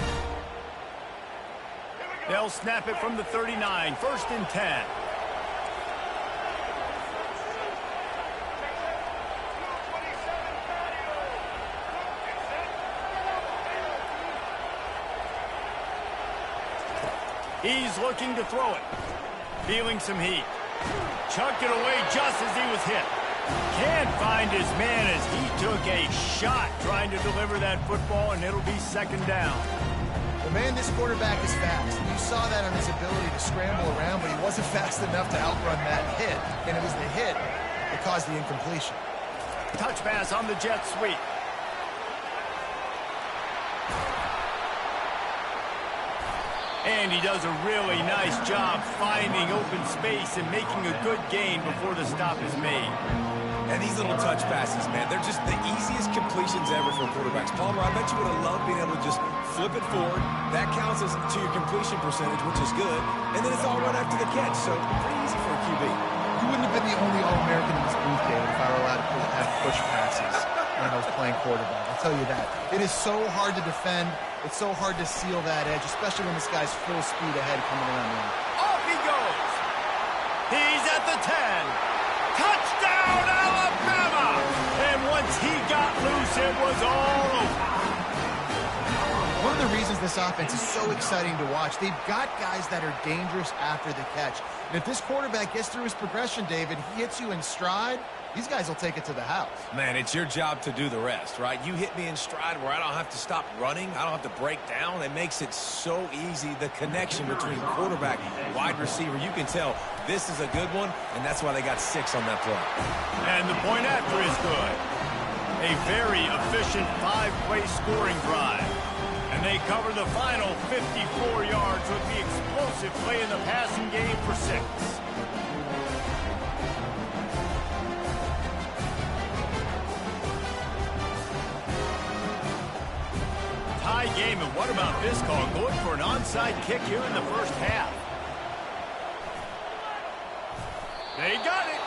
They'll snap it from the 39, first and 10. He's looking to throw it. Feeling some heat. Chucked it away just as he was hit. Can't find his man as he took a shot trying to deliver that football, and it'll be second down. Well, man, this quarterback is fast. You saw that on his ability to scramble around, but he wasn't fast enough to outrun that hit. And it was the hit that caused the incompletion. Touch pass on the jet sweep. And he does a really nice job finding open space and making a good gain before the stop is made. And these little touch passes, man, they're just the easiest completions ever for quarterbacks. Palmer, I bet you would have loved being able to just flip it forward. That counts to your completion percentage, which is good. And then it's all right after the catch, so pretty easy for a QB. You wouldn't have been the only All-American in this booth, David, if I were allowed to have push passes when I was playing quarterback. I'll tell you that. It is so hard to defend. It's so hard to seal that edge, especially when this guy's full speed ahead coming around the end. Off he goes. He's at the 10. Touchdown, Alabama! And once he got loose, it was all over. One of the reasons this offense is so exciting to watch, they've got guys that are dangerous after the catch. And if this quarterback gets through his progression, David, he hits you in stride, these guys will take it to the house. Man, it's your job to do the rest, right? You hit me in stride where I don't have to stop running. I don't have to break down. It makes it so easy. The connection between quarterback and wide receiver, you can tell this is a good one, and that's why they got 6 on that play. And the point after is good. A very efficient 5-play scoring drive. And they cover the final 54 yards with the explosive play in the passing game for 6. Tie game, and what about this call? Going for an onside kick here in the first half. They got it.